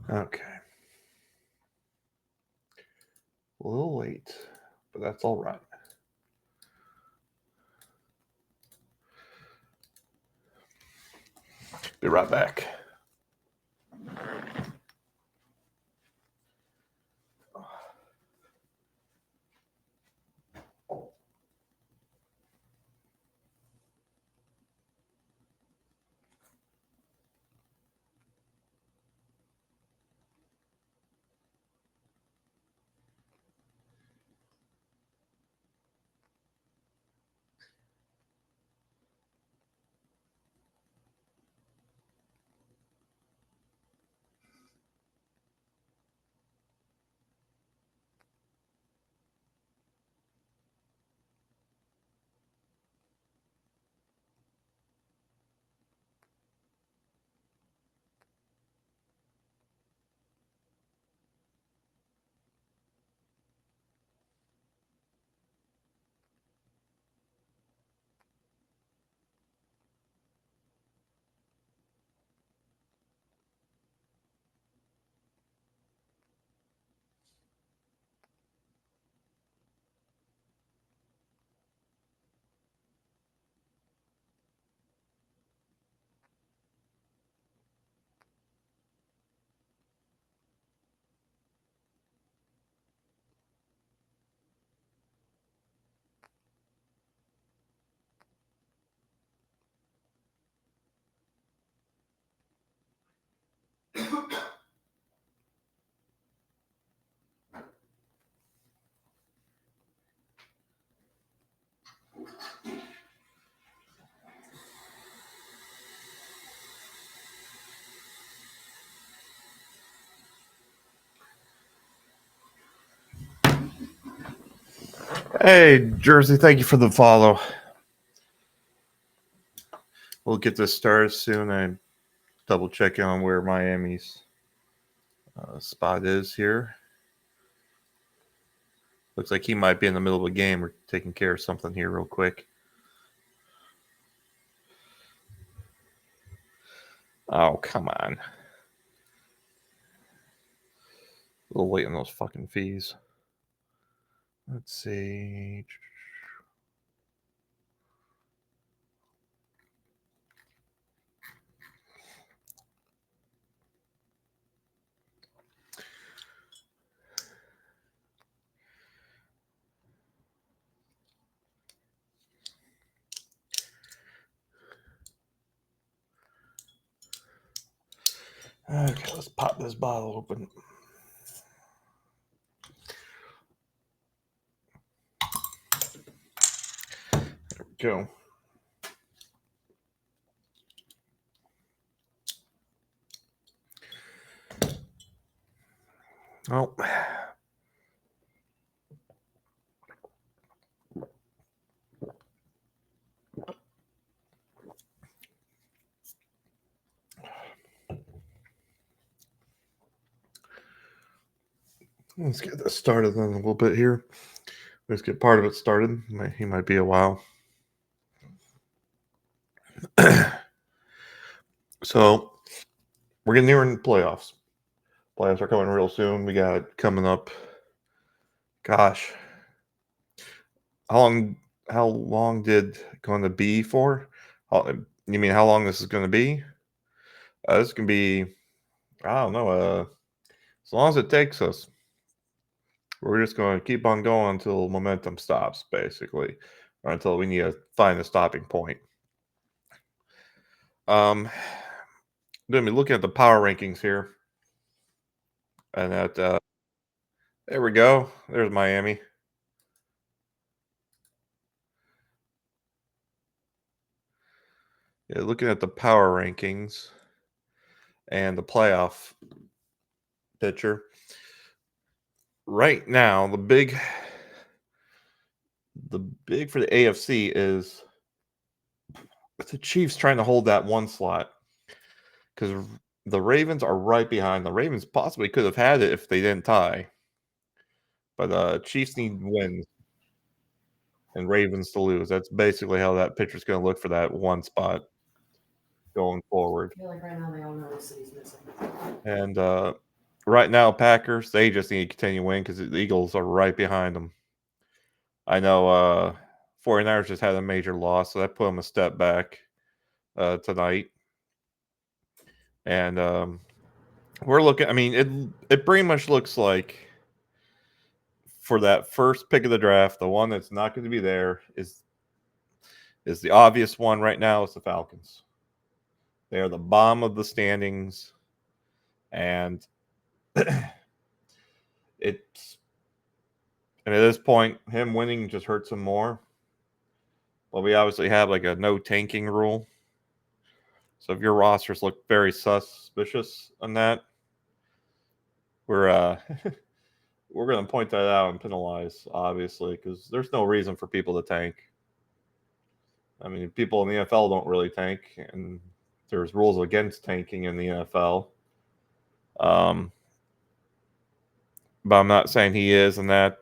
Okay. A little late, but that's all right. Be right back. Hey, Jersey, thank you for the follow. We'll get this started soon. I'm double checking on where Miami's spot is here. Looks like he might be in the middle of a game or taking care of something here real quick. Oh, come on. A little late on those fucking fees. Let's see. Okay, let's pop this bottle open. There we go. Oh. Let's get this started then a little bit here. Let's get part of it started. He might be a while. So we're getting near in the playoffs. Playoffs are coming real soon. We got it coming up. Gosh, how long did it going to be for? You mean how long this is going to be? This can be, I don't know, as long as it takes us. We're just going to keep on going until momentum stops, basically, or until we need to find a stopping point. Going to be looking at the power rankings here, and there we go. There's Miami. Yeah, looking at the power rankings and the playoff picture. Right now, the big for the AFC is the Chiefs trying to hold that one slot because the Ravens are right behind. The Ravens possibly could have had it if they didn't tie, but Chiefs need wins and Ravens to lose. That's basically how that picture's going to look for that one spot going forward. I feel like right now they all know the city's missing. And right now, Packers, they just need to continue winning because the Eagles are right behind them. I know 49ers just had a major loss, so that put them a step back tonight. And we're looking. I mean, it pretty much looks like for that first pick of the draft, the one that's not going to be there is the obvious one right now. It's the Falcons. They are the bottom of the standings, and it's and at this point, him winning just hurts him more. But we obviously have like a no tanking rule. So if your rosters look very suspicious on that, we're we're going to point that out and penalize, obviously, because there's no reason for people to tank. I mean, people in the NFL don't really tank, and there's rules against tanking in the NFL. But I'm not saying he is, and that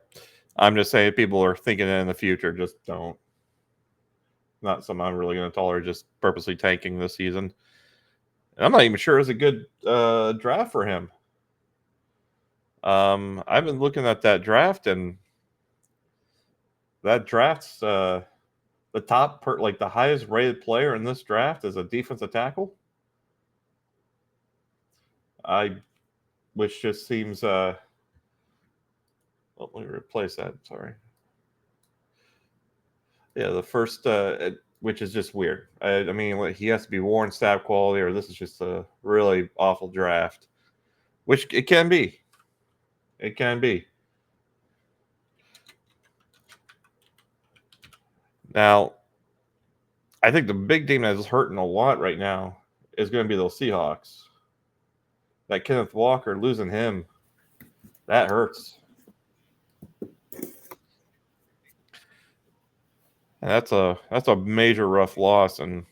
I'm just saying people are thinking it in the future. Just don't. Not something I'm really going to tolerate. Just purposely tanking this season. And I'm not even sure it's a good draft for him. I've been looking at that draft, and that draft's the top like the highest rated player in this draft is a defensive tackle. Which just seems let me replace that. Sorry. Yeah, the first which is just weird. I mean, he has to be Warren Sapp quality, or this is just a really awful draft, which it can be. It can be. Now, I think the big team that is hurting a lot right now is going to be those Seahawks. That Kenneth Walker, losing him, that hurts. And that's a major rough loss, and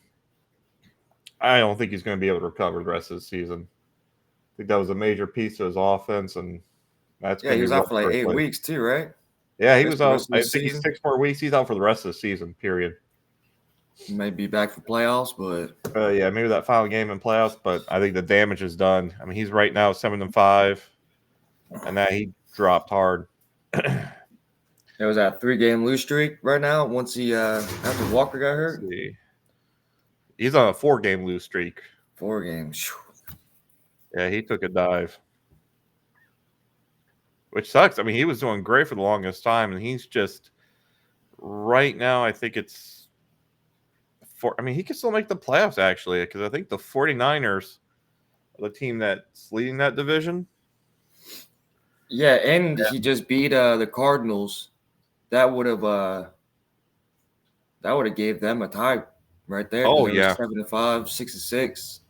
I don't think he's going to be able to recover the rest of the season. I think that was a major piece of his offense, and that's Yeah, going he to be was out rough for like for 8 weeks too, right? Yeah, he That's was the out. rest of I the think he's season. 6 more weeks. He's out for the rest of the season. Period. He may be back for playoffs, but Yeah, maybe that final game in playoffs, but I think the damage is done. I mean, he's right now 7-5, and that he dropped hard. there was that 3-game lose streak right now. Once he after Walker got hurt, See. He's on a 4-game lose streak. 4 games. Yeah, he took a dive, which sucks. I mean, he was doing great for the longest time, and he's just right now. I think it's I mean, he can still make the playoffs actually, because I think the 49ers are the team that's leading that division. Yeah, and he just beat the Cardinals. That would have gave them a tie right there. Oh They were yeah, 7-5, 6-6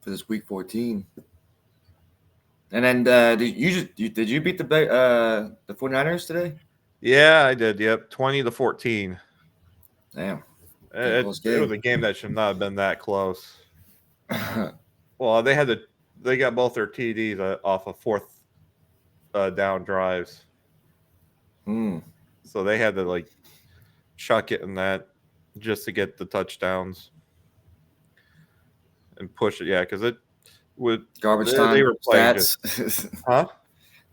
for this week 14. And then did you beat the 49ers today? yeah, I did. Yep, 20-14. Damn, It close was game. a game that should not have been that close. Well, they got both their TDs off of fourth down drives, so they had to like chuck it in that just to get the touchdowns and push it. Yeah, because it would Garbage they time were playing just stats. huh?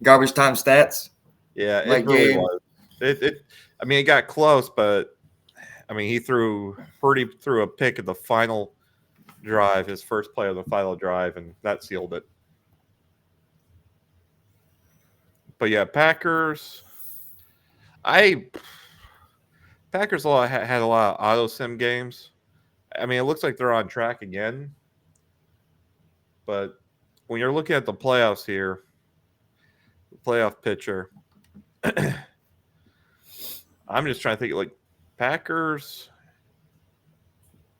Garbage time stats. Yeah, it Like really game. was. It I mean, it got close, but I mean, Purdy threw a pick at the final drive, his first play of the final drive, and that sealed it. But yeah, Packers. Packers had a lot of auto sim games. I mean, it looks like they're on track again. But when you're looking at the playoffs here, the playoff picture, I'm just trying to think like Packers.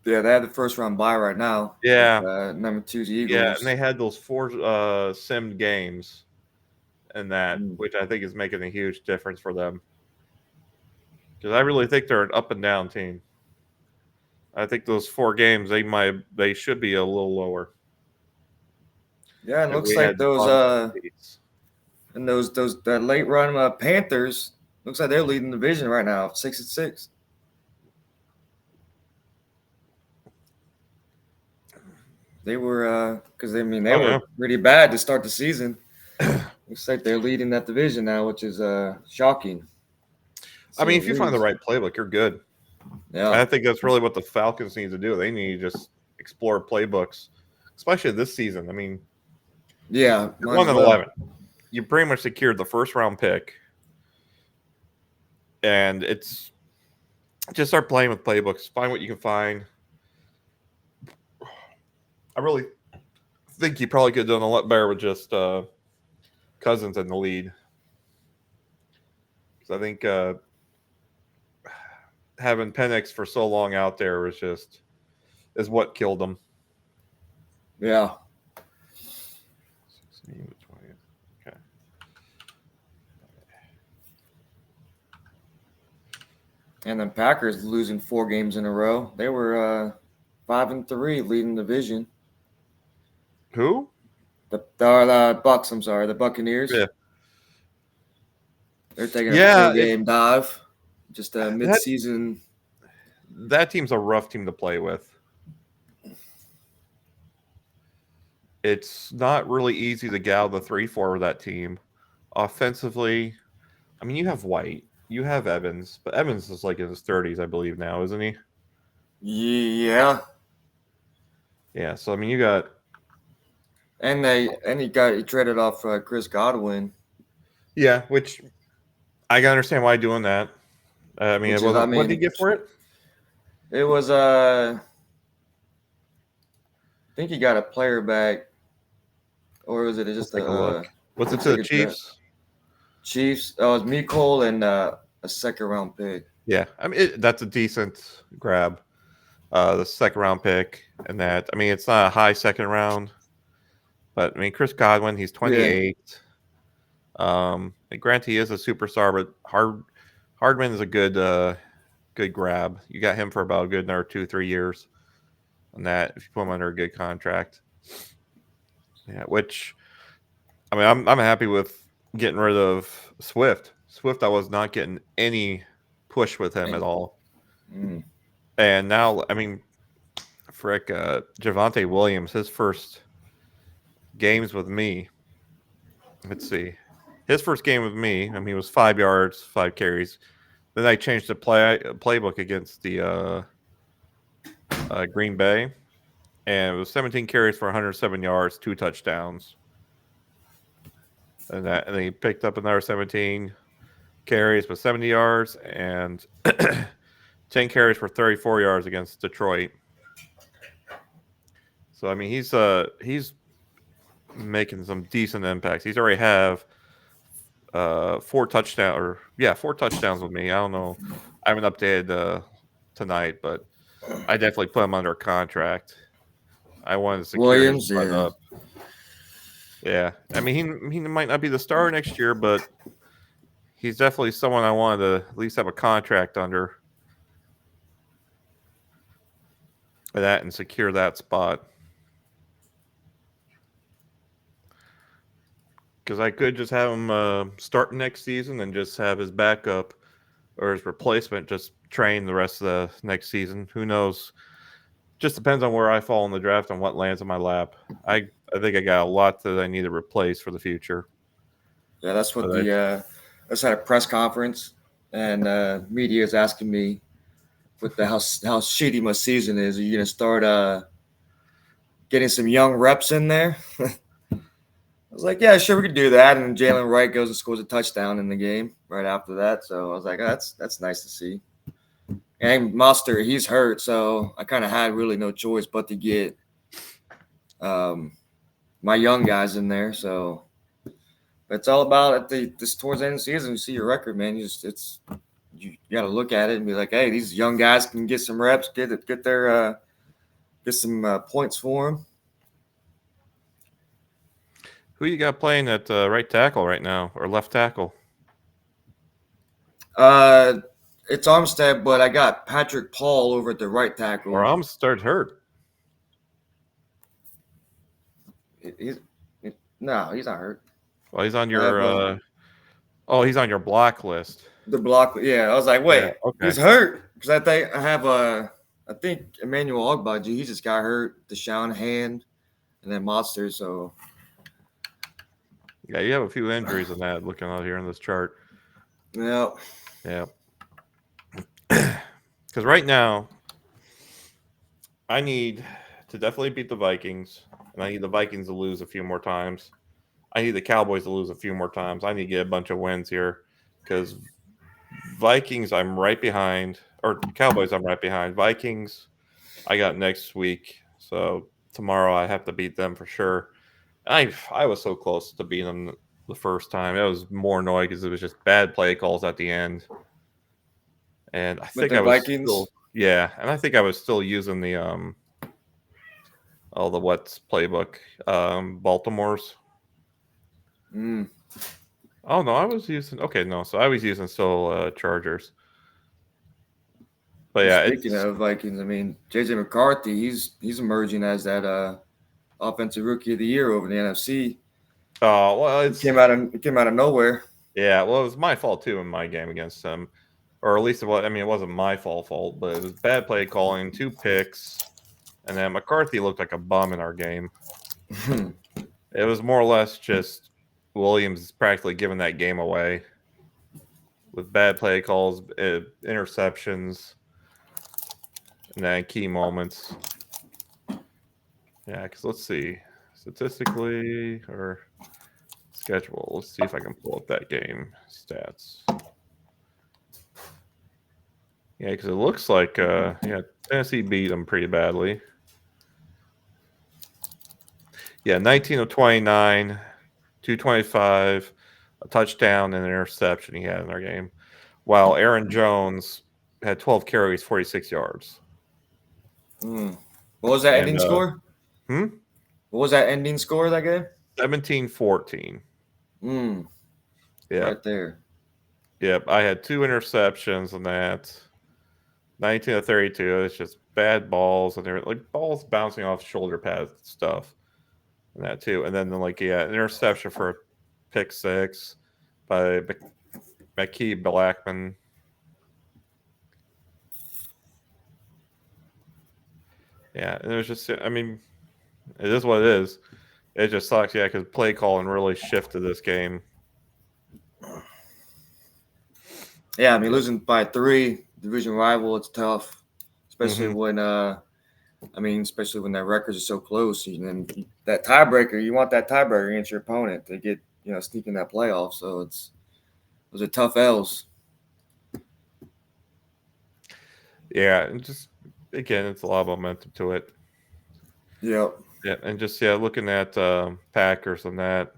Yeah, they have the first round bye right now. Yeah. With, number 2's Yeah, Eagles. and they had those 4 simmed games and that, which I think is making a huge difference for them. Because I really think they're an up and down team. I think those 4 games they should be a little lower. Yeah, it If looks we like had those fun and those that late run Panthers looks like they're leading the division right now, 6-6. They were because they Oh, were yeah. pretty bad to start the season. Looks like they're leading that division now, which is shocking. to I say mean, the if you find the least. right playbook, you're good. Yeah, I think that's really what the Falcons need to do. They need to just explore playbooks, especially this season. I mean, yeah, you're might one as and well. 11. You pretty much secured the first round pick, and it's just start playing with playbooks. Find what you can find. I really think you probably could have done a lot better with just Cousins in the lead. Because I think having Penix for so long out there is what killed them. Yeah, 16 to 20. Okay. and then Packers losing 4 games in a row. They were 5-3, leading the division. Who? The Bucks. I'm sorry, the Buccaneers. Yeah. They're taking a Yeah. 4-game dive. Just a That mid-season. that team's a rough team to play with. It's not really easy to gal the 3-4 with that team. Offensively, I mean, you have White, you have Evans, but Evans is like in his 30s, I believe now, isn't he? Yeah, Yeah. So I mean, you got and he traded off Chris Godwin, which I can understand why doing that. I mean, it which is wasn't. What did he get for it? it was I think he got a player back, or was it Let's just take a look. What's it looks to like the a draft. Chiefs? Chiefs. Oh, it was Mecole and a 2nd-round pick. Yeah, I mean that's a decent grab. The second round pick, and that I mean it's not a high second round, but I mean Chris Godwin, he's Yeah, 28. And granted, he is a superstar, but Hardman is a good grab. You got him for about a good another 2-3 years on that if you put him under a good contract. Yeah, which I mean I'm happy with getting rid of Swift. Swift, I was not getting any push with him at and all, mm, and now I mean, frick, Javante Williams, his first games with me. Let's see, his first game with me. I mean, it was 5 yards, 5 carries. Then I changed the playbook against the Green Bay, and it was 17 carries for 107 yards, 2 touchdowns, and then he picked up another 17 carries with 70 yards and 10 carries for 34 yards against Detroit. So I mean, he's making some decent impacts. He's already have 4 touchdowns with me. I don't know. I haven't updated tonight, but I definitely put him under contract. I wanted to secure his Williams. spot Yeah, up. Yeah, I mean he might not be the star next year, but he's definitely someone I wanted to at least have a contract under that and secure that spot. Because I could just have him start next season and just have his backup or his replacement just train the rest of the next season. Who knows? Just depends on where I fall in the draft and what lands in my lap. I think I got a lot that I need to replace for the future. yeah. That's what But I, the I just had a press conference, and media is asking me with the how shitty my season is. Are you gonna start getting some young reps in there? I was like, yeah, sure, we could do that. And then Jalen Wright goes and scores a touchdown in the game right after that. So I was like, oh, that's nice to see. And Monster, he's hurt, so I kind of had really no choice but to get um, my young guys in there. So it's all about at this towards the end of the season. You see your record, man. You got to look at it and be like, hey, these young guys can get some reps, get some points for them. who you got playing at right tackle right now or left tackle? Uh, it's Armstead, but I got Patrick Paul over at the right Or tackle. I'm start hurt. He's no, he's not hurt. Well, he's on I have your he's on your block list. the block. Yeah, I was like, Yeah. wait, Okay. he's hurt because I think Emmanuel Ogbaji. He just got hurt. Deshaun Hand. and then monsters. So Yeah, you have a few injuries in that looking out here in this chart. yeah, Yeah. Because right now, I need to definitely beat the Vikings, and I need the Vikings to lose a few more times. I need the Cowboys to lose a few more times. I need to get a bunch of wins here because Vikings, I'm right behind, or Cowboys, I'm right behind. Vikings, I got next week, so tomorrow I have to beat them for sure. I was so close to beating them the first time. It was more annoying because it was just bad play calls at the end, and I with think the I was still Vikings. and I think I was still using the the what's playbook, Baltimore's. Mm. Oh no, I was using okay no, so I was using still Chargers, but And yeah, speaking it's of Vikings, I mean JJ McCarthy, he's emerging as that offensive rookie of the year over in the NFC. well He it's came out of nowhere. yeah, well it was my fault too in my game against them, or at least it wasn't my fault, but it was bad play calling, 2 picks, and then McCarthy looked like a bum in our game. It was more or less just Williams practically giving that game away with bad play calls, interceptions, and then key moments. Yeah, because let's see, statistically or schedule. Let's see if I can pull up that game stats. Yeah, because it looks like Tennessee beat them pretty badly. Yeah, 19 of 29, 225, a touchdown and an interception he had in their game. While Aaron Jones had 12 carries, 46 yards. Mm. What was that And ending score? hmm? What was that ending score of that game? 17-14. Mm. Yep. Right there. Yep. I had 2 interceptions in that. 19 to 32. It's just bad balls and they're like balls bouncing off shoulder pads and stuff. And that too. And then interception for a pick six by McKee Blackman. Yeah, and it was just I mean, it is what it is. It just sucks, yeah, because play calling really shifted this game. Yeah, I mean Yeah. losing by 3, division rival, it's tough, especially Mm-hmm. when especially when their records are so close. And that tiebreaker, you want that tiebreaker against your opponent to get sneak in that playoff. So those are tough L's. Yeah, and just again, it's a lot of momentum to it. Yep. Yeah, and just looking at Packers and that.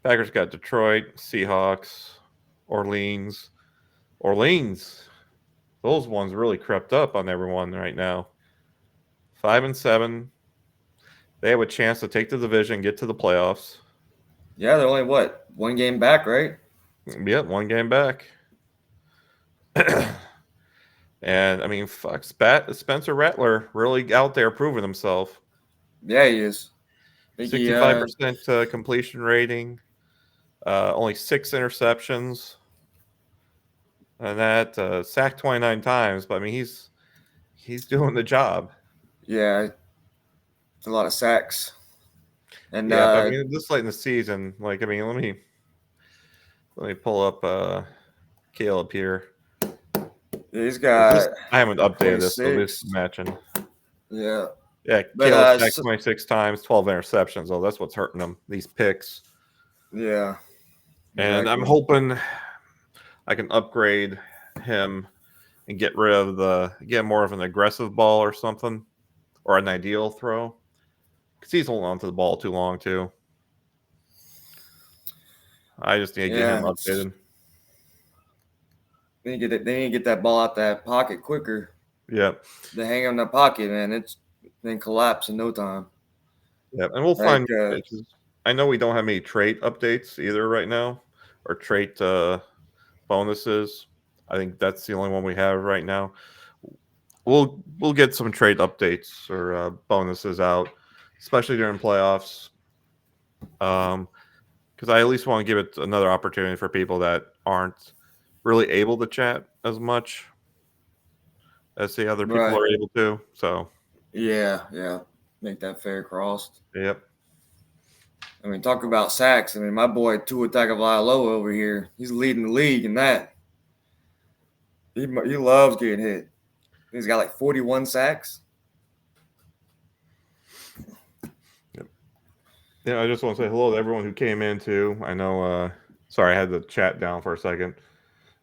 Packers got Detroit, Seahawks, Orleans. Orleans, those ones really crept up on everyone right now. 5-7. They have a chance to take the division, get to the playoffs. Yeah, they're only one game back, right? Yep, 1 game back. And I mean, fuck, Spencer Rattler really out there proving himself. Yeah, he is. I think he 65% completion rating, only 6 interceptions, and that sacked 29 times. But I mean, he's doing the job. yeah, it's a lot of sacks. And Yeah, but I mean, this late in the season, like I mean, let me pull up Caleb here. he's 'Cause this got I haven't updated this, so this is 26. matching. Yeah. Yeah, But Caleb sacked 26 times, 12 interceptions. Oh, that's what's hurting him. These picks. yeah, And I'm exactly. hoping I can upgrade him and get more of an aggressive ball or something, or an ideal throw, because he's holding on to the ball too long too. I just need to get him Yeah, it's updated. they need to get that ball out that pocket quicker. Yep, They hang in the pocket, man. It's then collapse in no time. yep, and we'll Like, find. I know we don't have any trait updates either right now, or trait bonuses. I think that's the only one we have right now. We'll get some trade updates or bonuses out, especially during playoffs. Because I at least want to give it another opportunity for people that aren't really able to chat as much as the other people right. are able to. So Yeah, yeah. make that fair cross. Yep. I mean, talk about sacks. I mean, my boy Tua Tagovailoa over here, he's leading the league in that. He loves getting hit. He's got like 41 sacks. Yep. Yeah, I just want to say hello to everyone who came in too. I know. Sorry, I had the chat down for a second.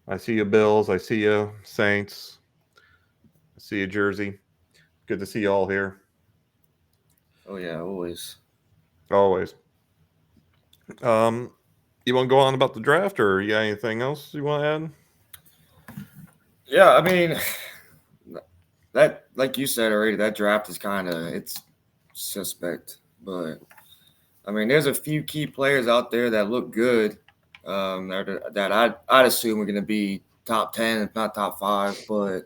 I see you, Bills. I see you, Saints. I see you, Jersey. Good to see you all here. Oh yeah, always. Always. You want to go on about the draft, or you got anything else you want to add? Yeah, I mean, that like you said already, that draft is it's suspect, but I mean, there's a few key players out there that look good. That I'd assume are going to be top 10, if not top 5, but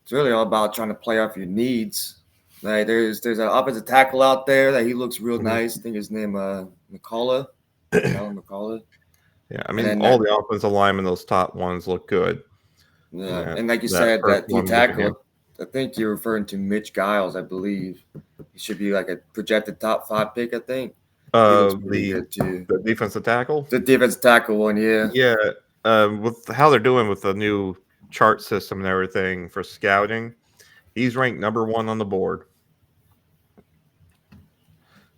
it's really all about trying to play off your needs. Like there's an offensive tackle out there that he looks real nice. I think his name McCullough. Alan McCullough. Yeah, I mean, all the offensive linemen, those top ones look good. Yeah, and like you said, that D tackle, I think you're referring to Mitch Giles, I believe. He should be like a projected top 5 pick, I think. He looks pretty good too. The defensive tackle? The defensive tackle one, yeah. Yeah, with how they're doing with the new chart system and everything for scouting, he's ranked number 1 on the board.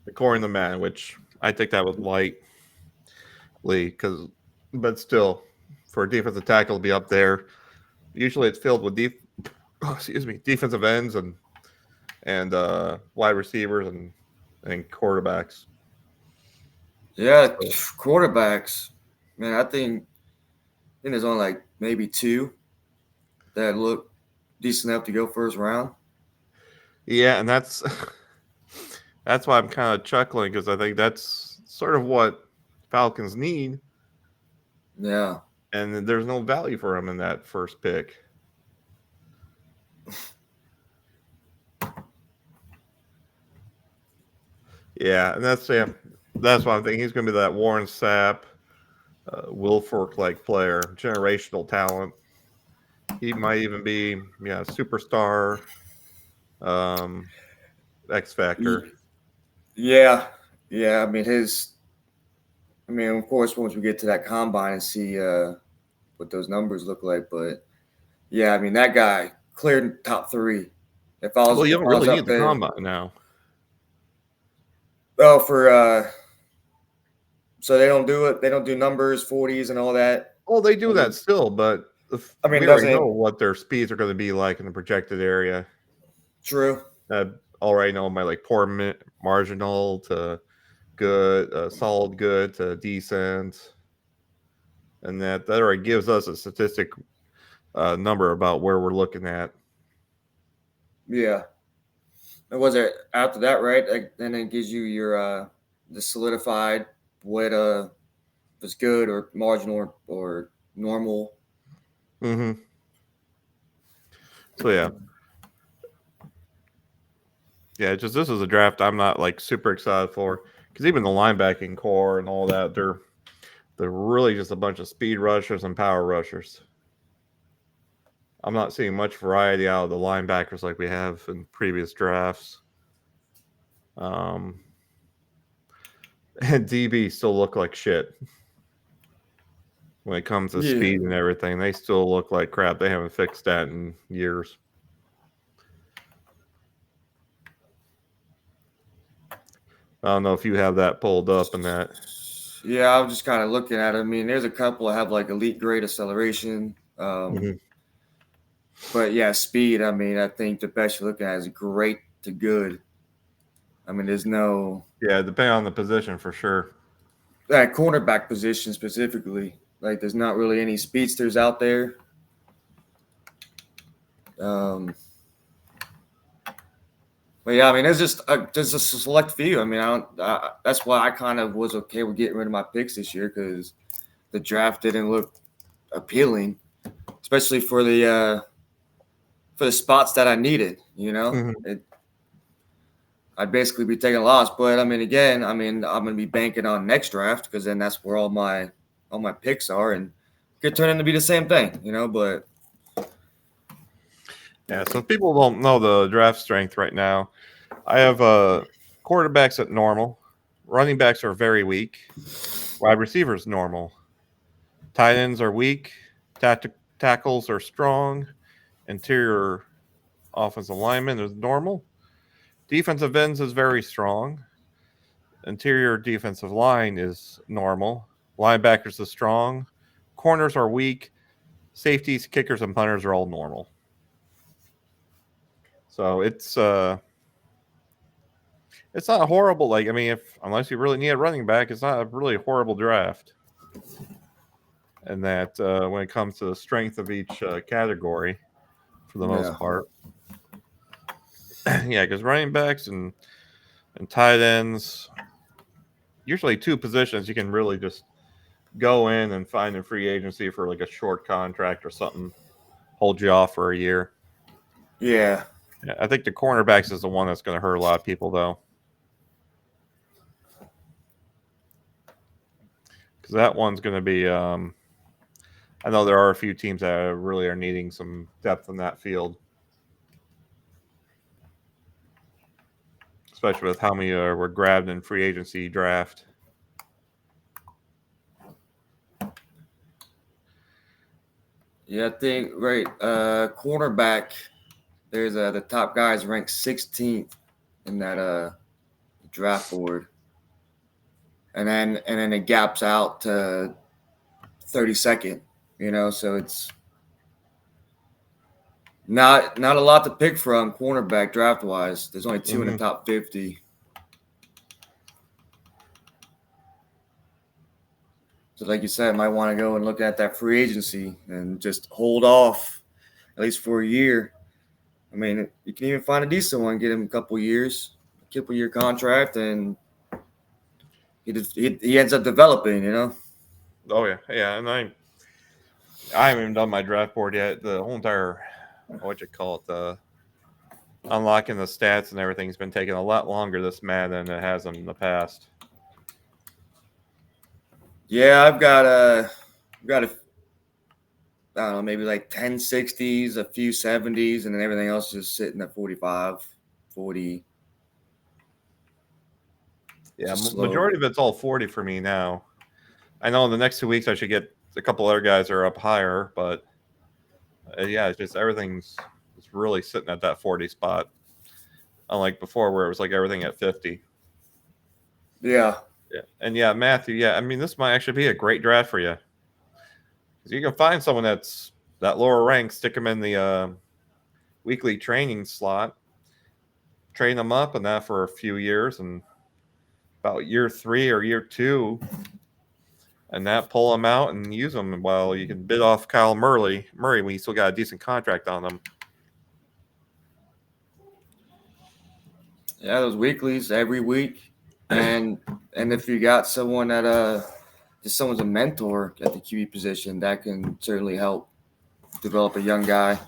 According to man, which I think that would lightly, but still, for a defensive tackle to be up there, usually it's filled with defensive ends and wide receivers and quarterbacks. Yeah, quarterbacks. Man, I think there's only like maybe 2 that look decent enough to go first round. Yeah, and that's why I'm kind of chuckling, because I think that's sort of what Falcons need. Yeah. And there's no value for him in that first pick. Yeah, and that's why I'm thinking he's going to be that Warren Sapp, Will Fork-like player, generational talent. He might even be superstar, X Factor. Yeah. I mean, of course, once we get to that combine and see what those numbers look like, but yeah, I mean, that guy cleared top 3. You don't really need the combine now. Oh, so they don't do it. They don't do numbers, 40s, and all that. Oh, they do that still, but we already know what their speeds are going to be like in the projected area. True. Already know my poor marginal to good, solid good to decent, and that already gives us a statistic number about where we're looking at. Yeah. And was it after that, right? And it gives you your the solidified what was good or marginal or normal. Mm-hmm. So yeah, just this is a draft I'm not super excited for, because even the linebacking core and all that, they're really just a bunch of speed rushers and power rushers. I'm not seeing much variety out of the linebackers like we have in previous drafts. And DB still look like shit. When it comes to speed and everything, they still look like crap. They haven't fixed that in years. I don't know if you have that pulled up and that. Yeah, I'm just kind of looking at it. I mean, there's a couple that have elite grade acceleration. But yeah, speed. I mean, I think the best you're looking at is great to good. I mean, there's no. Yeah, depending on the position for sure. That cornerback position specifically, there's not really any speedsters out there. But yeah, I mean, there's just a select few. I mean, that's why I kind of was okay with getting rid of my picks this year, because the draft didn't look appealing, especially for the spots that I needed. I'd basically be taking a loss. But I mean, again, I'm gonna be banking on next draft, because then that's where all my picks are, and it could turn into be the same thing, But Yeah, so if people don't know the draft strength right now, I have quarterbacks at normal, running backs are very weak, wide receivers normal, tight ends are weak, tackles are strong, interior offensive lineman is normal, defensive ends is very strong, interior defensive line is normal, linebackers is strong, corners are weak, safeties, kickers, and punters are all normal. So it's not horrible. Like, I mean, if unless you really need a running back, it's not a really horrible draft. And that when it comes to the strength of each category, for the most Yeah. part, yeah, because running backs and tight ends, usually two positions you can really just go in and find in free agency for like a short contract or something, hold you off for a year. Yeah. Yeah, I think the cornerbacks is the one that's going to hurt a lot of people though, because that one's going to be. I know there are a few teams that really are needing some depth in that field, especially with how many were grabbed in free agency draft. Yeah, I think right. Cornerback. There's the top guys ranked 16th in that draft board, and then it gaps out to 32nd. So it's not a lot to pick from cornerback draft wise. There's only two in the top 50. So like you said, might want to go and look at that free agency and just hold off at least for a year. I mean, you can even find a decent one, get him a couple year contract, and he ends up developing. Oh yeah, and I haven't even done my draft board yet. The whole entire what you call it, the unlocking the stats and everything's been taking a lot longer this Madden than it has in the past. Yeah, I've got I don't know, maybe like 10 60s, a few 70s, and then everything else just sitting at 45, 40. Yeah, Just slow. majority of it's all 40 for me now. I know in the next 2 weeks I should get a couple other guys are up higher, but yeah, it's just everything's it's really sitting at that 40 spot. Unlike before where it was like everything at 50. Yeah. Yeah. And yeah, Matthew, yeah, I mean this might actually be a great draft for you. Because you can find someone that's that lower rank, stick them in the weekly training slot, train them up and that for a few years, and about year 3 or year 2, and that pull them out and use them while you can bid off Kyle Murray when you still got a decent contract on them. Yeah, those weeklies every week. And if you got someone that just someone's a mentor at the QB position, that can certainly help develop a young guy.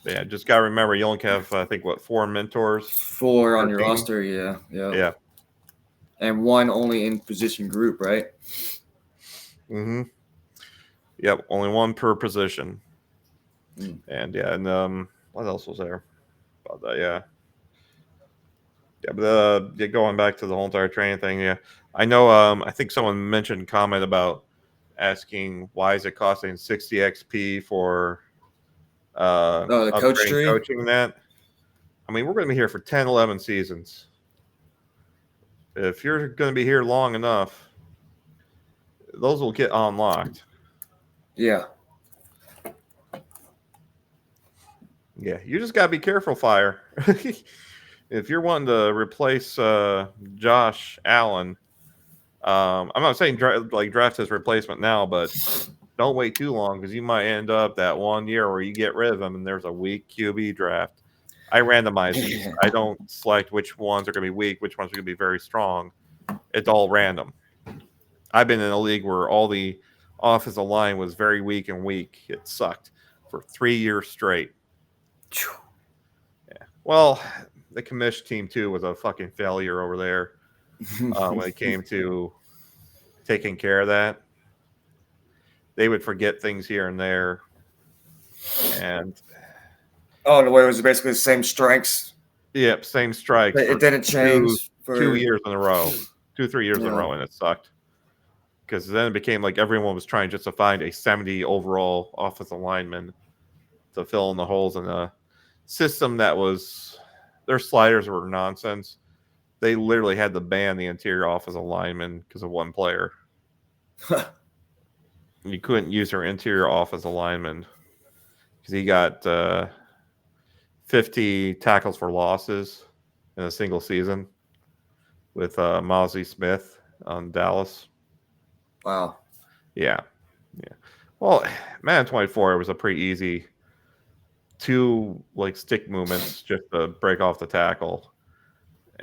Yeah, just gotta remember you only have I think 4 mentors. 4 on your team. roster, yeah. Yeah. And 1 only in position group, right? Mm-hmm. Yep, only 1 per position. Mm. And yeah, and what else was there about that? Yeah. Yeah, but going back to the whole entire training thing, yeah. I know I think someone mentioned comment about asking why is it costing 60 XP for the coach upgrading tree? coaching that. I mean, we're going to be here for 10, 11 seasons. If you're going to be here long enough, those will get unlocked. Yeah. Yeah, you just got to be careful, Fire. If you're wanting to replace Josh Allen, I'm not saying draft his replacement now, but don't wait too long because you might end up that 1 year where you get rid of him and there's a weak QB draft. I randomize these. I don't select which ones are going to be weak, which ones are going to be very strong. It's all random. I've been in a league where all the offensive line was very weak and weak. It sucked for 3 years straight. Yeah. Well, the commish team too was a fucking failure over there when it came to taking care of that. They would forget things here and there, and Oh, the way it was basically the same strengths. Yep, same strikes It for didn't two change two for years in a row, 3 years in a yeah. row, and it sucked. Because then it became like everyone was trying just to find a 70 overall offensive lineman to fill in the holes in a system that was their sliders were nonsense. They literally had to ban the interior offensive lineman because of one player. You couldn't use their interior offensive lineman because he got 50 tackles for losses in a single season with Mozzie Smith on Dallas. Wow. Yeah. Yeah. Well, Madden 24 was a pretty easy two like stick movements just to break off the tackle.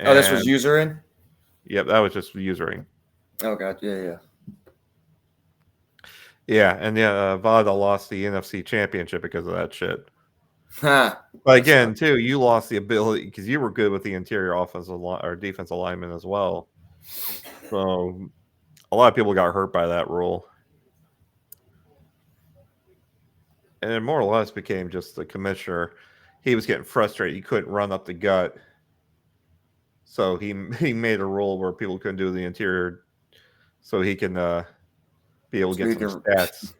Oh, this was And user in? yep, that was just usering. Oh god, yeah. Yeah, and yeah, Vada lost the NFC championship because of that shit. Ha. But That again, sucks. too, you lost the ability because you were good with the interior offensive or defensive lineman as well. So a lot of people got hurt by that rule. And it more or less became just the commissioner. He was getting frustrated. He couldn't run up the gut. So he made a rule where people couldn't do the interior so he can be able to So get he some could, stats.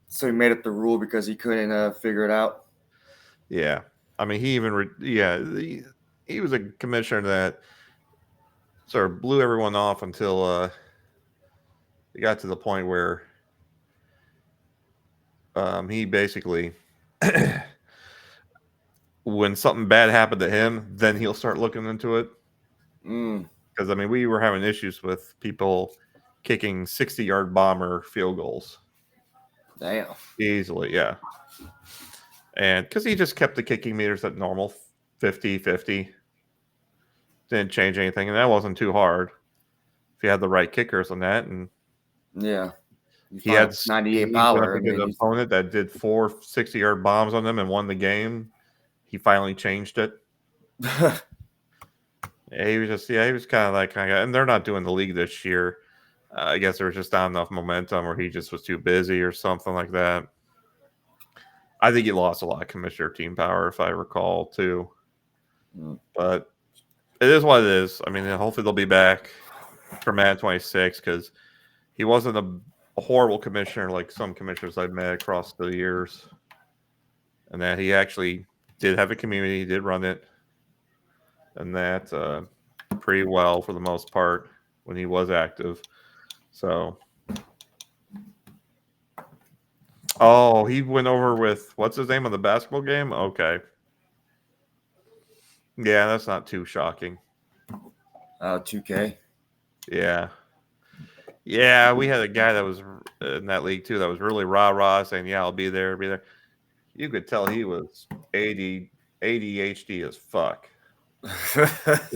so he made up the rule because he couldn't figure it out. Yeah. I mean, he even, he was a commissioner that sort of blew everyone off until it got to the point where he basically, when something bad happened to him, then he'll start looking into it. Mm, Because, I mean, we were having issues with people kicking 60-yard bomber field goals damn. easily. Yeah. And because he just kept the kicking meters at normal 50-50. Didn't change anything. And that wasn't too hard if you had the right kickers on that. And Yeah. You he find had a 98 he went up power. I against mean, an opponent that did 4 60-yard bombs on them and won the game. He finally changed it. Yeah, he was just he was kind of like and they're not doing the league this year. I guess there was just not enough momentum, or he just was too busy, or something like that. I think he lost a lot of commissioner team power, if I recall, too. Mm. But it is what it is. I mean, hopefully they'll be back for Madden 26 because he wasn't a horrible commissioner like some commissioners I've met across the years, and that he actually did have a community, he did run it, and that pretty well for the most part when he was active. So, oh, he went over with what's his name on the basketball game? Okay, yeah, that's not too shocking. 2K. Yeah. Yeah, we had a guy that was in that league too that was really rah-rah saying, yeah, I'll be there, be there. You could tell he was ADHD as fuck.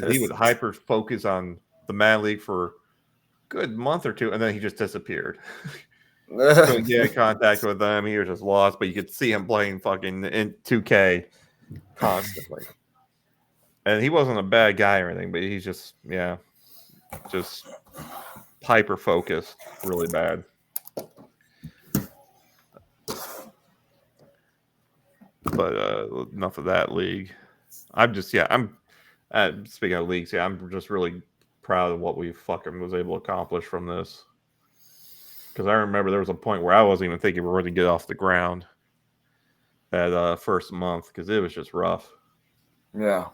He would hyper focus on the Mad League for a good month or two, and then he just disappeared. Couldn't get in contact with them. He was just lost, but you could see him playing fucking in 2K constantly. And he wasn't a bad guy or anything, but he's just, yeah, just hyper focused really bad. But enough of that league. I'm speaking of leagues, yeah, I'm just really proud of what we fucking was able to accomplish from this. Because I remember there was a point where I wasn't even thinking we were going to get off the ground that first month because it was just rough. Yeah.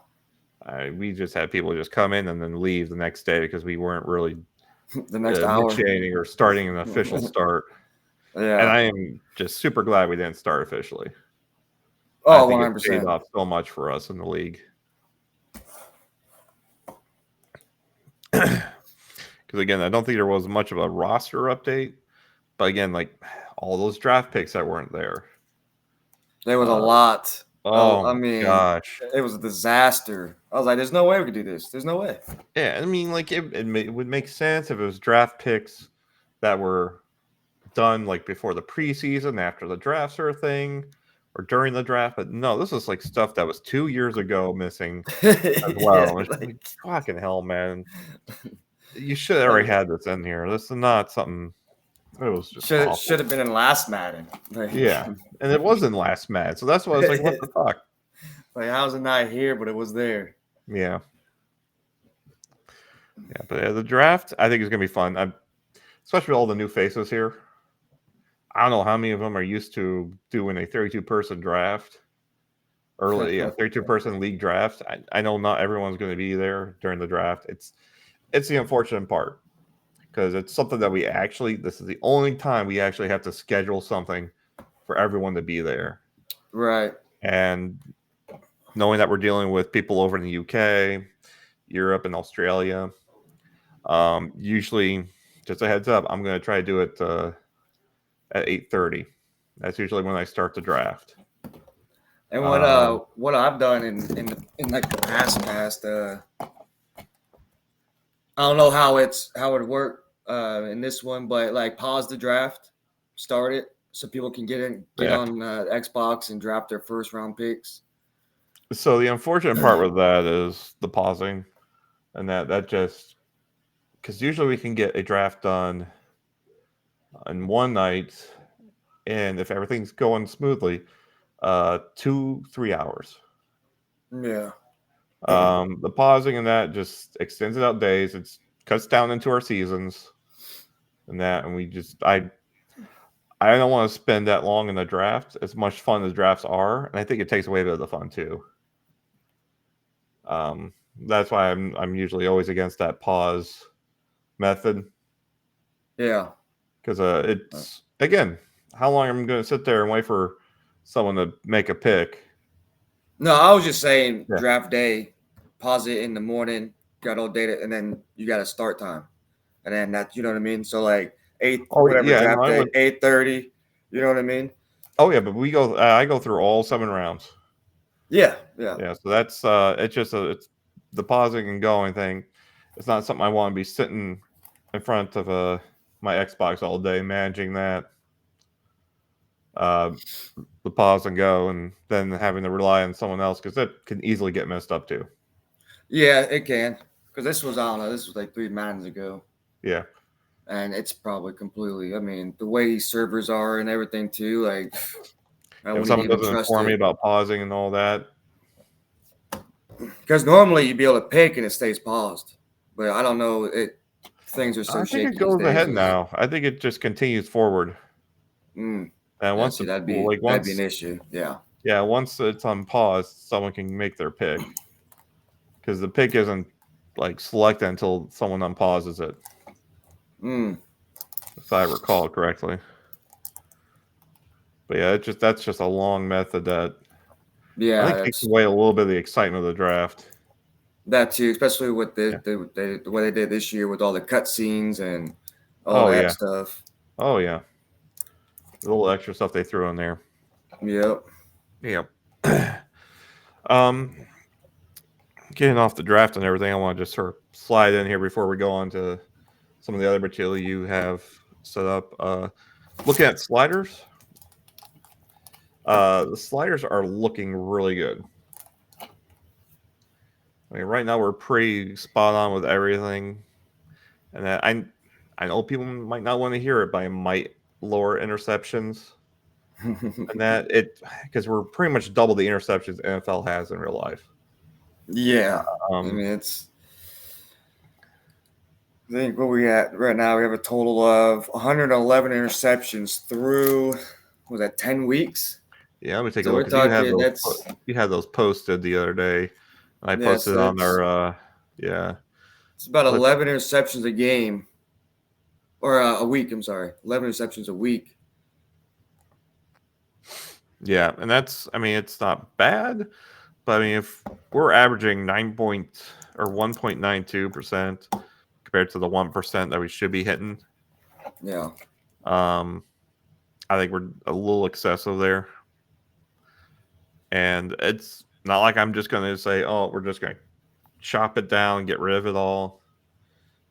We just had people just come in and then leave the next day because we weren't really The next hour. initiating or starting an official start. And Yeah. I am just super glad we didn't start officially. I Oh, think it paid 100%. off so much for us in the league. Because again, I don't think there was much of a roster update. But again, like all those draft picks that weren't there. There was a lot. Oh I my mean, gosh. it was a disaster. I was like, there's no way we could do this. There's no way. Yeah, I mean, like it would make sense if it was draft picks that were done like before the preseason, after the draft sort of thing, or during the draft. But no, this is like stuff that was 2 years ago missing as Yeah, well. It's like, fucking hell, man. You should have already had this in here. This is not something It was just Should awful. have been in last Madden. Like, Yeah, and it wasn't last match, so that's why I was like, "What the fuck?" like how's it not here? But it was there. Yeah, yeah. But the draft, I think, is gonna be fun. Especially all the new faces here. I don't know how many of them are used to doing a 32-person draft. Early, yeah, 32-person league draft. I know not everyone's going to be there during the draft. It's the unfortunate part because it's something that this is the only time we actually have to schedule something for everyone to be there. Right. And knowing that we're dealing with people over in the UK, Europe, and Australia, usually, just a heads up, I'm going to try to do it at 8:30. That's usually when I start the draft. And Um, what I've done in like the past I don't know how it worked in this one, but like pause the draft, start it so people can get yeah. on Xbox and draft their first round picks. So the unfortunate part with that is the pausing, and that just because usually we can get a draft done in one night, and if everything's going smoothly, 2-3 hours. Yeah. The pausing and that just extends it out days. It cuts down into our seasons, and we just I don't want to spend that long in the draft. As much fun as drafts are, and I think it takes away a bit of the fun too. That's why I'm usually always against that pause method. Yeah. Because it's again, how long am I going to sit there and wait for someone to make a pick? No, I was just saying Yeah. draft day, pause it in the morning, got all data, and then you got a start time, and then that you know what I mean. So like eight Oh whatever yeah, no, draft I day, would. 8:30. You know what I mean? Oh yeah, but we go. I go through all 7 rounds. Yeah, yeah, Yeah, so that's it's just it's the pausing and going thing. It's not something I want to be sitting in front of my Xbox all day managing that. Uh, the pause and go, and then having to rely on someone else because that can easily get messed up too. yeah. It can because this was I don't know. This was like 3 months ago, Yeah. and it's probably completely. I mean, the way servers are and everything too. Like I If wouldn't someone even doesn't trust inform me it about pausing and all that, because normally you'd be able to pick and it stays paused, but I don't know. Things are so I think it shaky these goes days. ahead It's, now. I think it just continues forward. And yeah, once see, the like that'd be an once issue. Yeah. yeah, once it's on pause, someone can make their pick because the pick isn't like selected until someone unpauses it, Mm. if I recall correctly. But yeah, that's just a long method that I Yeah, think takes that's away a little bit of the excitement of the draft. that too, especially with Yeah. the way they did this year with all the cutscenes and all Oh that yeah. stuff. Oh yeah. The little extra stuff they threw in there. Yep. Yeah. um, Getting off the draft and everything, I want to just sort of slide in here before we go on to some of the other material you have set up. Looking at sliders, the sliders are looking really good. I mean, right now we're pretty spot on with everything, and I know people might not want to hear it, but I might lower interceptions, and that it because we're pretty much double the interceptions NFL has in real life. Yeah. I Um, mean, I think what we at right now, we have a total of 111 interceptions through, what was that 10 weeks? yeah, let me take a So look we're because you had talking you had those posted the other day, and I yeah, posted so on our yeah. it's about Let's 11 interceptions a game or a week. I'm sorry, 11 interceptions a week. Yeah, and that's I mean it's not bad, but I mean if we're averaging 1.92% compared to the 1% that we should be hitting, Yeah. um, I think we're a little excessive there. And it's not like I'm just going to say, oh, we're just going to chop it down, get rid of it all,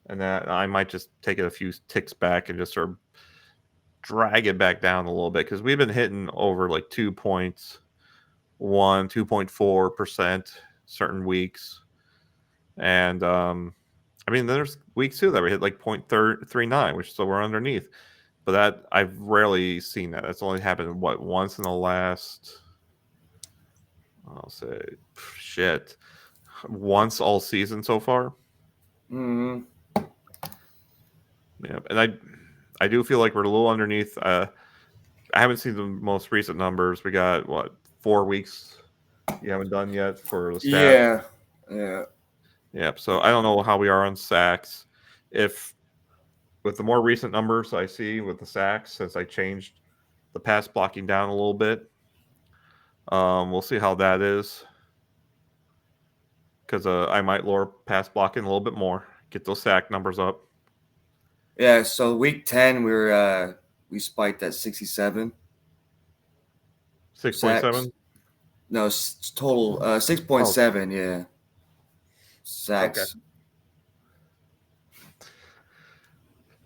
and that I might just take it a few ticks back and just sort of drag it back down a little bit because we've been hitting over like 2.4% certain weeks. And I mean, there's weeks too that we hit like 0.39, which so we're underneath. but that I've rarely seen that. That's only happened once in the last. I'll say shit once all season so far. Mm-hmm. Yeah, and I do feel like we're a little underneath. I haven't seen the most recent numbers. We got what 4 weeks you haven't done yet for the stats. Yeah, yeah, Yeah, so I don't know how we are on sacks. If with the more recent numbers I see with the sacks, since I changed the pass blocking down a little bit, we'll see how that is. Because I might lower pass blocking a little bit more, get those sack numbers up. yeah. So week 10, we spiked at 67 sacks. 6.7. No, total 6.7. Yeah, Okay. sacks.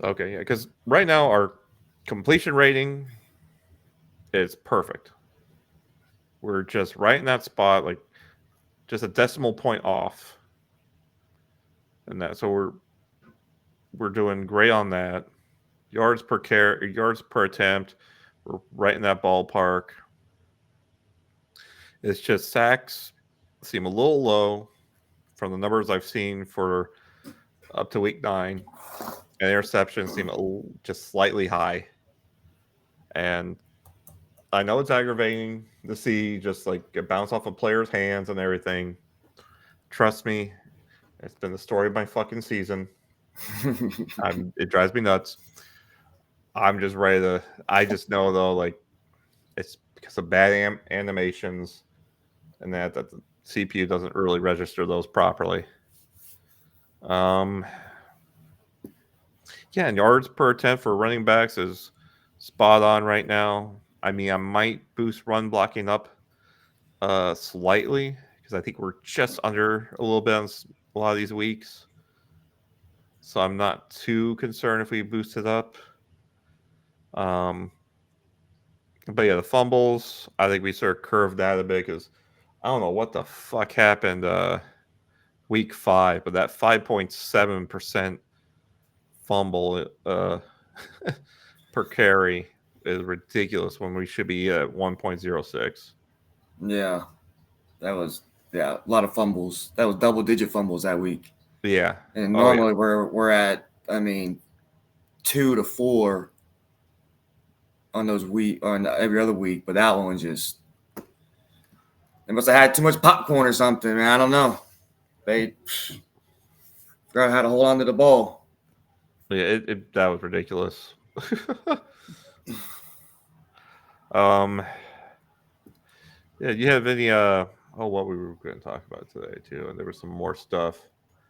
Okay, yeah, because right now our completion rating is perfect. We're just right in that spot, like just a decimal point off, and that. So we're doing great on that. Yards per attempt, we're right in that ballpark. It's just sacks seem a little low from the numbers I've seen for up to week 9, and interceptions seem just slightly high. And I know it's aggravating to see just like it bounce off of players' hands and everything. Trust me, it's been the story of my fucking season. It drives me nuts. I'm just ready to. I just know though, like it's because of bad animations and that the CPU doesn't really register those properly. Um, yeah, and yards per attempt for running backs is spot on right now. I mean, I might boost run blocking up slightly because I think we're just under a little bit on a lot of these weeks. So I'm not too concerned if we boost it up. Um, but yeah, the fumbles, I think we sort of curved that a bit because I don't know what the fuck happened week 5, but that 5.7% fumble per carry is ridiculous when we should be at 1.06. Yeah, that was a lot of fumbles. That was double-digit fumbles that week. Yeah. And Oh yeah. normally we're at, I mean, 2 to 4 on those on every other week, but that one just they must have had too much popcorn or something, man. I don't know. They forgot how to hold on to the ball. Yeah, that was ridiculous. um yeah, do you have any what we were going to talk about today too, and there was some more stuff.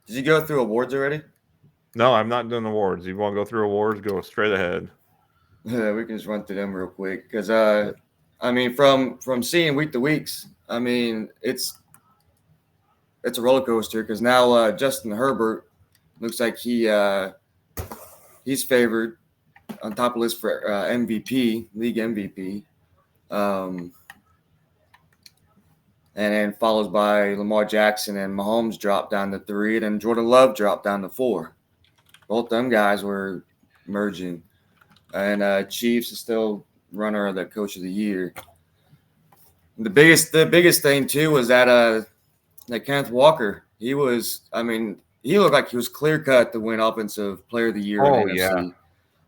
Did you go through awards already? No, I'm not doing awards. You want to go through awards, go straight ahead. Yeah, we can just run through them real quick because I mean, from seeing week to weeks, I mean, it's a roller coaster because now Justin Herbert looks like he's favored on top of the list for MVP, league MVP, um, and then follows by Lamar Jackson and Mahomes dropped down to 3, and then Jordan Love dropped down to 4. Both them guys were merging, and Chiefs is still runner of the coach of the year. The biggest thing too was that Kenneth Walker. He looked like he was clear cut to win offensive player of the year in the Oh yeah. NFC.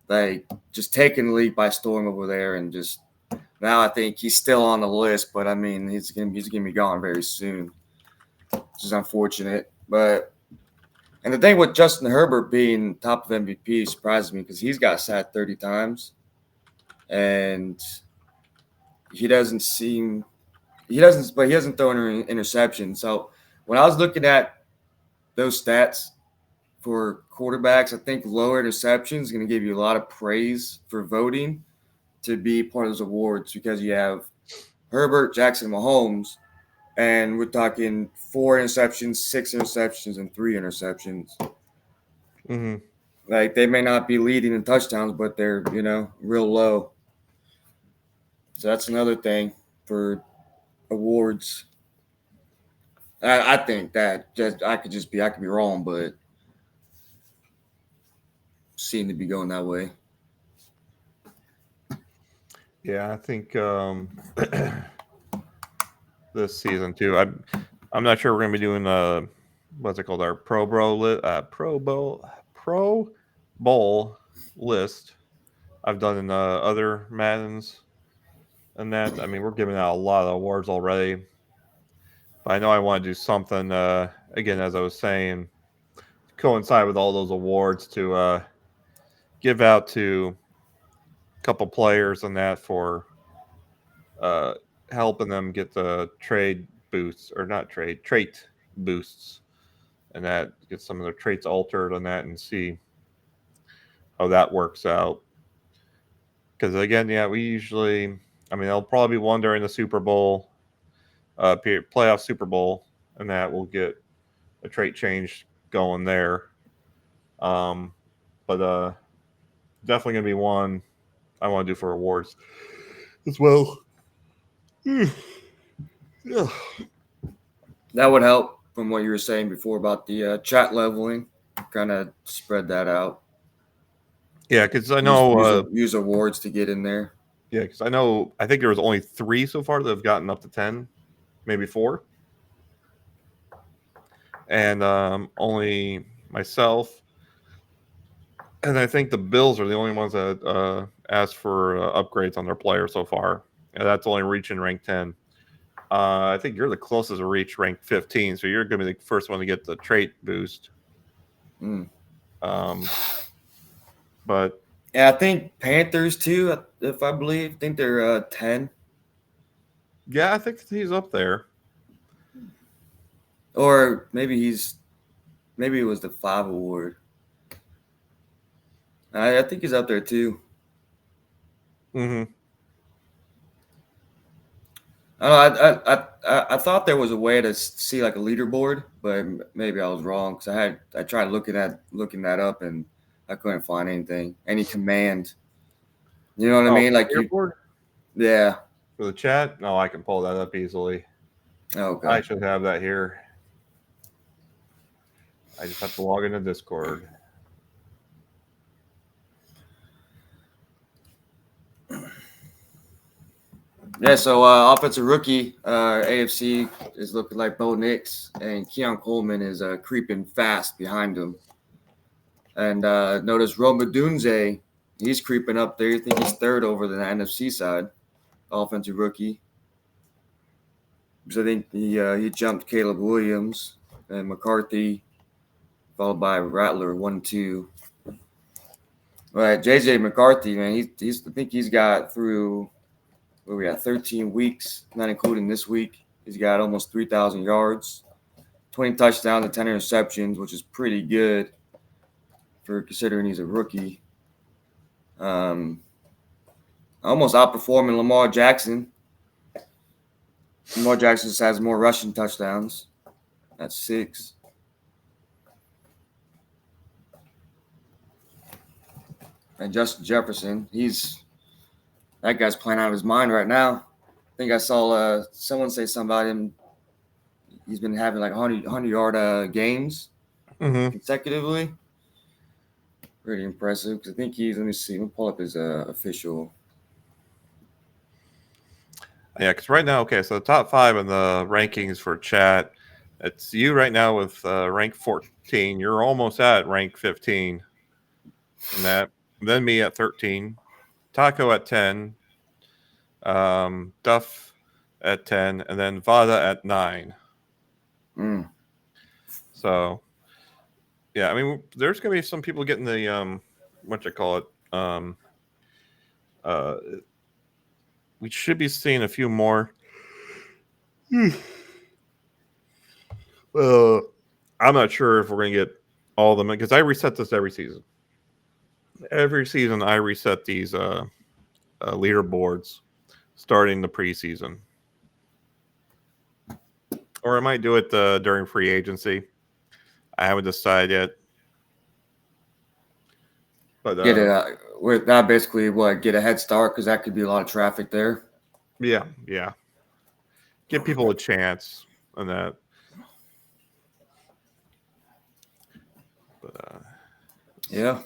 Like just taking the league by storm over there, and just now I think he's still on the list, but I mean he's gonna be gone very soon, which is unfortunate. But and the thing with Justin Herbert being top of MVP surprised me because he's got sacked 30 times, and he doesn't seem but he hasn't thrown an interception. So when I was looking at those stats for quarterbacks, I think lower interceptions is going to give you a lot of praise for voting to be part of those awards because you have Herbert, Jackson, Mahomes, and we're talking 4 interceptions, 6 interceptions, and 3 interceptions. Mm-hmm. Like they may not be leading in touchdowns, but they're real low. So that's another thing for awards. I think that I could be wrong, but seem to be going that way. Yeah, I think this season too. I'm not sure we're gonna be doing what's it called, our Pro Bowl list. I've done in other Maddens and that. I mean, we're giving out a lot of awards already, but I know I want to do something again, as I was saying, coincide with all those awards to give out to a couple players and that for uh, helping them get the trade boosts, or not trade, trait boosts, and that get some of their traits altered on that and see how that works out. Because again, yeah, we usually, I mean, there'll probably be one during the Super Bowl, playoff Super Bowl, and that will get a trait change going there. Um, but definitely gonna be one I want to do for awards as well. Yeah. That would help from what you were saying before about the chat leveling. Kind of spread that out. Yeah, because I Use, know. use use awards to get in there. Yeah, because I know. I think there was only 3 so far that have gotten up to 10, maybe 4, and only myself. And I think the Bills are the only ones that asked for upgrades on their player so far. And that's only reaching rank 10. I think you're the closest to reach rank 15, so you're going to be the first one to get the trait boost. Mm. Um, but Yeah, I think Panthers too. If I believe, I think they're 10, yeah, I think he's up there. or maybe it was the 5 award. I think he's up there too. Mm-hmm. I don't know, I thought there was a way to see like a leaderboard, but maybe I was wrong because I tried looking that up and I couldn't find any command. You know what I Oh, mean? Like you, leaderboard yeah. for the chat? No, I can pull that up easily. Okay. I should have that here. I just have to log into Discord. Yeah. So offensive rookie AFC is looking like Bo Nix, and Keon Coleman is creeping fast behind him. And notice Roma Dunze, he's creeping up there. I think he's third over the NFC side, offensive rookie. So I think he jumped Caleb Williams and McCarthy, followed by Rattler 1-2. All right, JJ McCarthy, man, he's I think he's got through where we at 13 weeks, not including this week. He's got almost 3,000 yards, 20 touchdowns, and 10 interceptions, which is pretty good for considering he's a rookie. Almost outperforming Lamar Jackson. Lamar Jackson just has more rushing touchdowns. That's 6. And Justin Jefferson, that guy's playing out of his mind right now. I think I saw someone say something about him. He's been having like 100-yard games Mm-hmm. consecutively. Pretty impressive. Because I think let me see, let me pull up his official. Yeah, because right now, okay, so the top 5 in the rankings for chat, it's you right now with rank 14. You're almost at rank 15. And that, then me at 13, Taco at 10, Duff at 10, and then Vada at 9. Mm. So, yeah, I mean, there's going to be some people getting the, what you call it, uh, we should be seeing a few more. I'm not sure if we're going to get all of them because I reset this every season. Every season, I reset these leaderboards starting the preseason, or I might do it during free agency. I haven't decided yet. But Get it with that basically get a head start because that could be a lot of traffic there. yeah, give people a chance on that. But Yeah.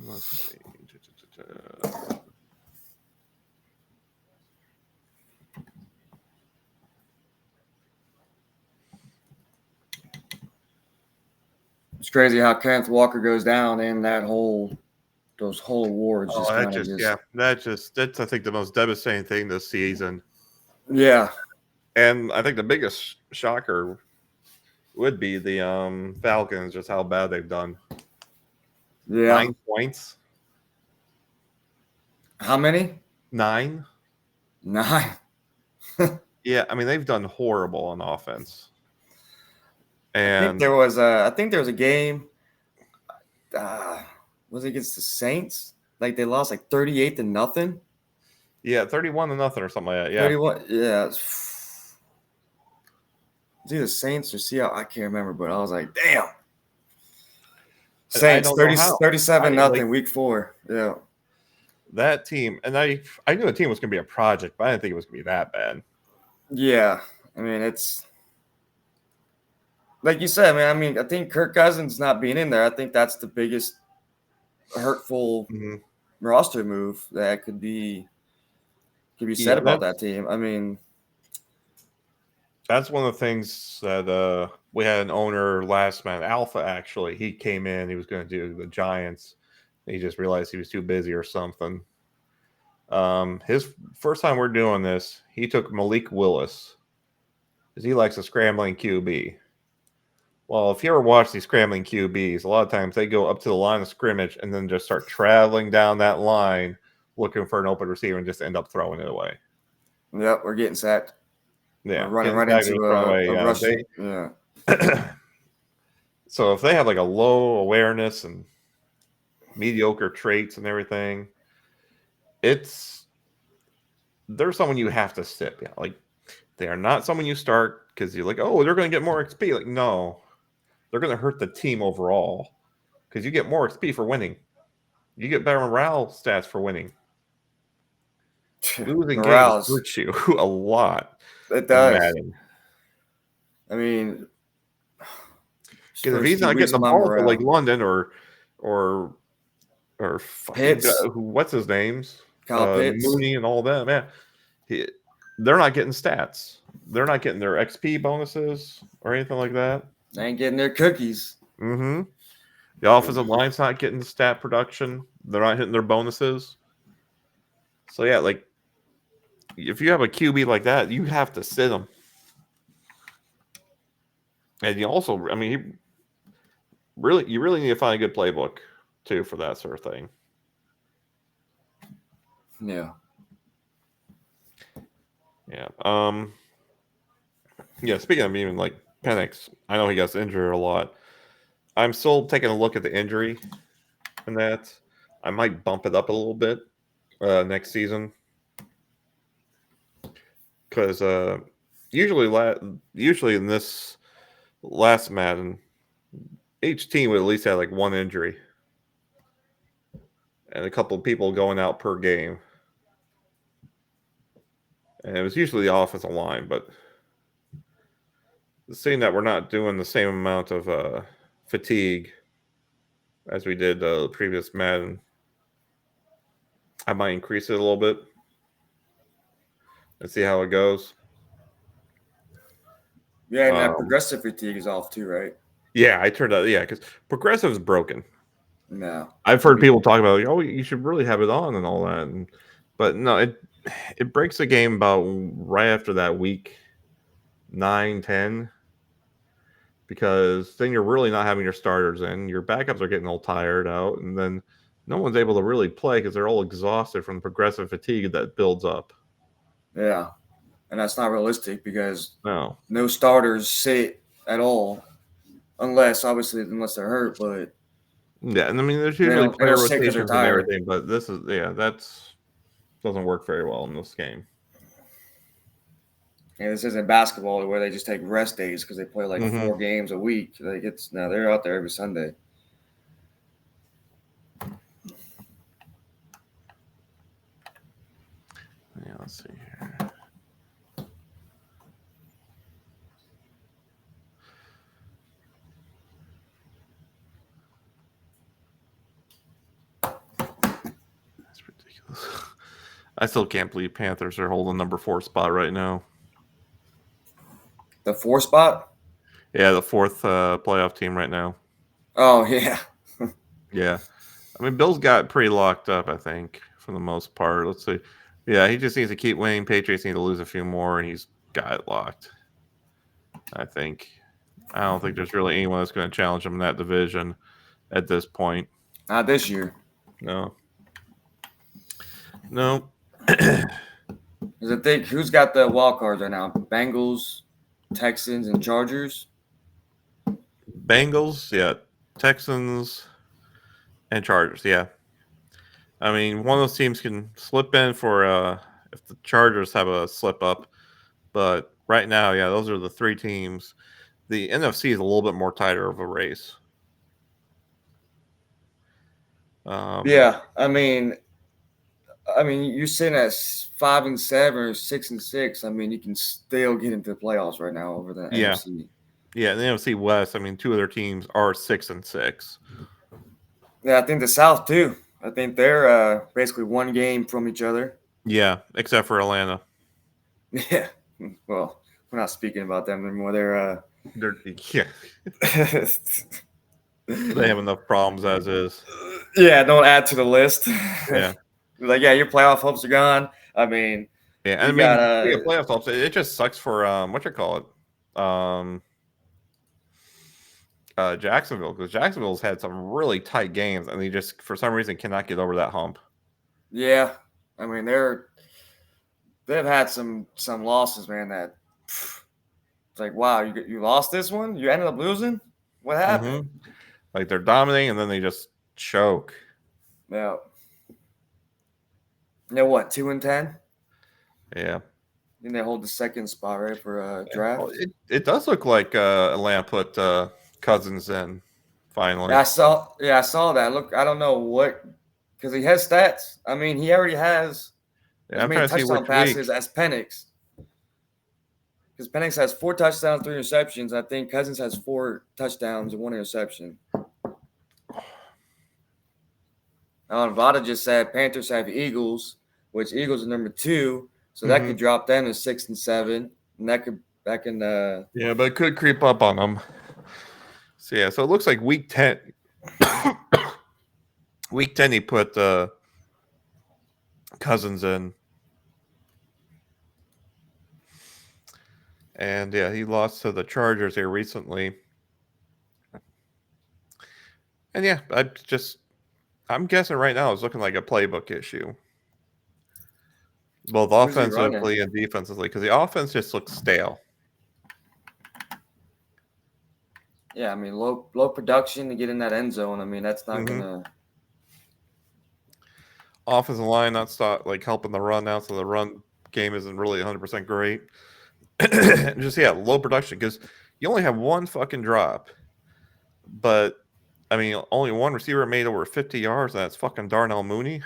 Let's see. It's crazy how Kenneth Walker goes down and those whole awards just kind of That's I think the most devastating thing this season. Yeah. And I think the biggest shocker would be the Falcons, just how bad they've done. Yeah. 9 points. How many? 9. 9. Yeah, I mean they've done horrible on offense. I think And there was a game. Was it against the Saints? Like they lost like 38-0. yeah, 31-0 or something like that. Yeah. 31. Yeah. It's either Saints or Seattle. I can't remember, but I was like, damn. Saints I don't know how. 37-0 week 4. Yeah. That team, and I knew the team was going to be a project, but I didn't think it was going to be that bad. Yeah. I mean, it's like you said, man. I mean, I think Kirk Cousins not being in there, I think that's the biggest hurtful roster move that could be said about that team. I mean, that's one of the things that we had an owner last man, Alpha, actually. He came in, he was going to do the Giants. He just realized he was too busy or something. His first time we're doing this, he took Malik Willis because he likes a scrambling QB. Well, if you ever watch these scrambling QBs, a lot of times they go up to the line of scrimmage and then just start traveling down that line looking for an open receiver and just end up throwing it away. Yep, we're getting sacked. Yeah, we're running right into a rush. Yeah. So if they have like a low awareness and mediocre traits and everything, they're someone you have to sit. Yeah, like they are not someone you start because you're like, oh, they're going to get more XP. Like, no, they're going to hurt the team overall because you get more XP for winning. You get better morale stats for winning. Losing games hurts you a lot. It does. Madden. I mean, because if he's not getting the ball to like London or Pitts, what's his names, Kyle Pitts, Mooney, and all them, man, they're not getting stats. They're not getting their XP bonuses or anything like that. They ain't getting their cookies. Mm-hmm. The offensive line's not getting stat production. They're not hitting their bonuses. So yeah, like if you have a QB like that, you have to sit him. And you also, I mean, you really need to find a good playbook too for that sort of thing. Yeah. Yeah. Yeah. Speaking of even like Penix, I know he gets injured a lot. I'm still taking a look at the injury and that. I might bump it up a little bit next season because usually in this last Madden, each team would at least have like one injury and a couple of people going out per game. And it was usually the offensive line, but seeing that we're not doing the same amount of fatigue as we did the previous Madden, I might increase it a little bit and see how it goes. Yeah, and that progressive fatigue is off too, right? Yeah, I turned out. Yeah, because progressive is broken. No, I've heard people talk about, oh, you should really have it on and all that, but no, it breaks the game about right after that week 9, 10, because then you're really not having your starters in. Your backups are getting all tired out, and then no one's able to really play because they're all exhausted from progressive fatigue that builds up. Yeah, and that's not realistic because no starters sit at all, unless they're hurt. But yeah, and I mean there's usually player rotations and tired. everything, but that's doesn't work very well in this game. And this isn't basketball where they just take rest days because they play like 4 games a week. Like they're out there every Sunday. Yeah, let's see here. I still can't believe Panthers are holding number 4 spot right now. The 4 spot? Yeah, the 4th playoff team right now. Oh, yeah. Yeah. I mean, Bill's got pretty locked up, I think, for the most part. Let's see. Yeah, he just needs to keep winning. Patriots need to lose a few more, and he's got it locked, I think. I don't think there's really anyone that's going to challenge him in that division at this point. Not this year. No. No. Because I think who's got the wild cards right now? Bengals, Texans, and Chargers. Bengals, yeah. Texans and Chargers, yeah. I mean, one of those teams can slip in for if the Chargers have a slip up. But right now, yeah, those are the 3 teams. The NFC is a little bit more tighter of a race. Yeah, I mean, you're sitting at 5-7 or 6-6. I mean, you can still get into the playoffs right now over the Yeah. NFC. Yeah, the NFC West, I mean, 2 of their teams are 6-6. Yeah, I think the South too. I think they're basically one game from each other. Yeah, except for Atlanta. Yeah. Well, we're not speaking about them anymore. They're Yeah, they have enough problems as is. yeah, don't add to the list. Yeah. Like, yeah, your playoff hopes are gone. I mean, Yeah, and you I mean, got speaking of playoff hopes, it just sucks for what you call it, Jacksonville, because Jacksonville's had some really tight games, and they just for some reason cannot get over that hump. yeah. I mean, they've had some losses, man. That it's like, wow, you lost this one. You ended up losing. What happened? Mm-hmm. Like they're dominating, and then they just choke. Yeah. They're what, 2-10? Yeah. And they hold the second spot, right, for draft. Well, it does look like Atlanta put Cousins in finally. Yeah, I saw that. Look, I don't know what, because he has stats. I mean, he already has Yeah, as I'm many trying to see touchdown which passes week. as Penix. Because Penix has 4 touchdowns, 3 interceptions. I think Cousins has 4 touchdowns and 1 interception. Vada just said Panthers have Eagles, which Eagles are number 2, so that could drop them to 6-7, and that can Yeah, but it could creep up on them. So yeah, so it looks like week 10. Week 10, he put Cousins in. And yeah, he lost to the Chargers here recently. And yeah, I'm guessing right now it's looking like a playbook issue. Both offensively and defensively, because the offense just looks stale. Yeah, I mean, low production to get in that end zone. I mean, that's not gonna. Offensive line not stop like helping the run now, so the run game isn't really 100% great. Just low production because you only have one fucking drop, but I mean, only one receiver made over 50 yards, and that's fucking Darnell Mooney.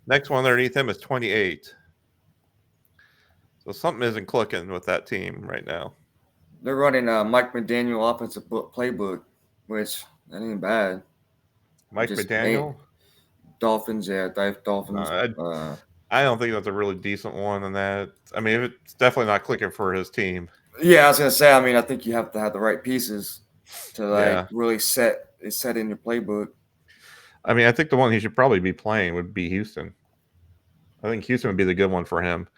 Next one underneath him is 28. So something isn't clicking with that team right now. They're running Mike McDaniel offensive playbook, which that ain't bad. Mike McDaniel? Dolphins, yeah, Dolphins. I don't think that's a really decent one in that. I mean, it's definitely not clicking for his team. Yeah, I was gonna say. I mean, I think you have to have the right pieces to really set in your playbook. I mean, I think the one he should probably be playing would be Houston. I think Houston would be the good one for him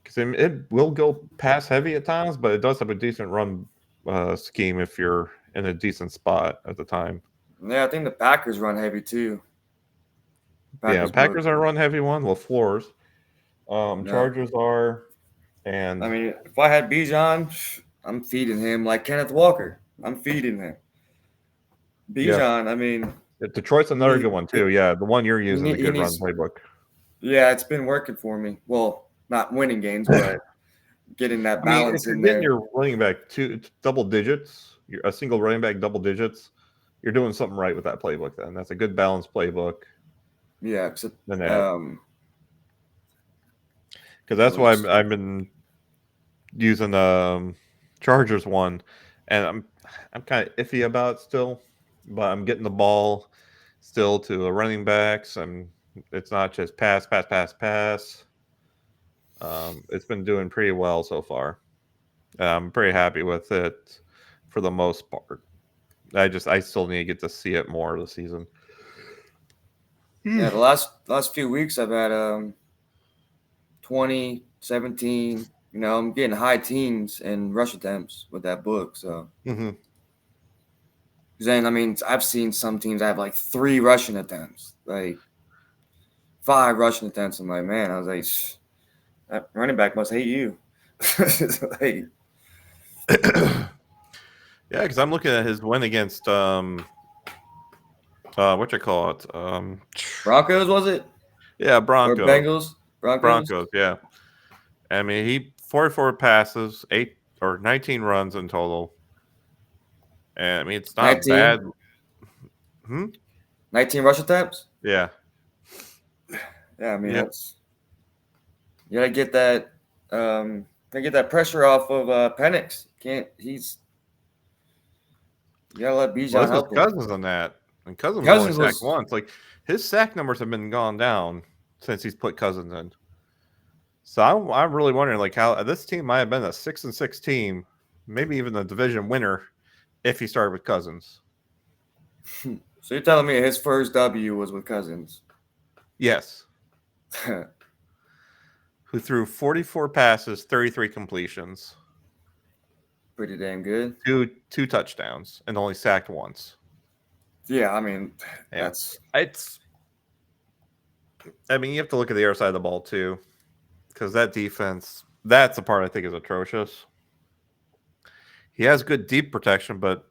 because it will go pass heavy at times, but it does have a decent run scheme if you're in a decent spot at the time. Yeah, I think the Packers run heavy too. Packers are a run heavy one. LaFleur's. Chargers are, and I mean, if I had Bijan, I'm feeding him like Kenneth Walker. I'm feeding him. Bijan, I mean, Detroit's another good one too. Yeah, the one you're using, the good run playbook. Yeah, it's been working for me. Well, not winning games, but getting that balance in there. Getting your running back double digits, a single running back double digits, you're doing something right with that playbook. Then that's a good balanced playbook. Yeah, because that's why I've been using Chargers one, and I'm kind of iffy about it still, but I'm getting the ball still to running backs. I'm It's not just pass. It's been doing pretty well so far. I'm pretty happy with it for the most part. I still need to get to see it more this season. Yeah, the last few weeks I've had 20, 17. You know, I'm getting high teens in rush attempts with that book. So, Mm-hmm. then I mean, I've seen some teams that have like 3 rushing attempts, like 5 rushing attempts. I'm like, man, I was like, that running back must hate you. Like, Yeah, because I'm looking at his win against what you call it? Broncos, was it? Yeah, Or Broncos. Bengals? Broncos? Broncos. Yeah, I mean he 44 passes, 19 runs in total, and I mean it's not 19? bad. Hmm? 19 rush attempts? Yeah. Yeah, I mean, Yep. that's, you gotta get that, gotta get that pressure off of Penix. You gotta let Well, Bijan this was help him. Cousins on that, and Cousins was only Cousins sacked was, once. Like his sack numbers have been gone down since he's put Cousins in. So I'm really wondering like how this team might have been a 6-6 team, maybe even the division winner if he started with Cousins. so you're telling me his first W was with Cousins? Yes, who threw 44 passes, 33 completions, Pretty damn good. two touchdowns, and only sacked once. Yeah, I mean, Yeah, that's, it's. I mean, you have to look at the other side of the ball too, because that defense. That's the part I think is atrocious. He has good deep protection, but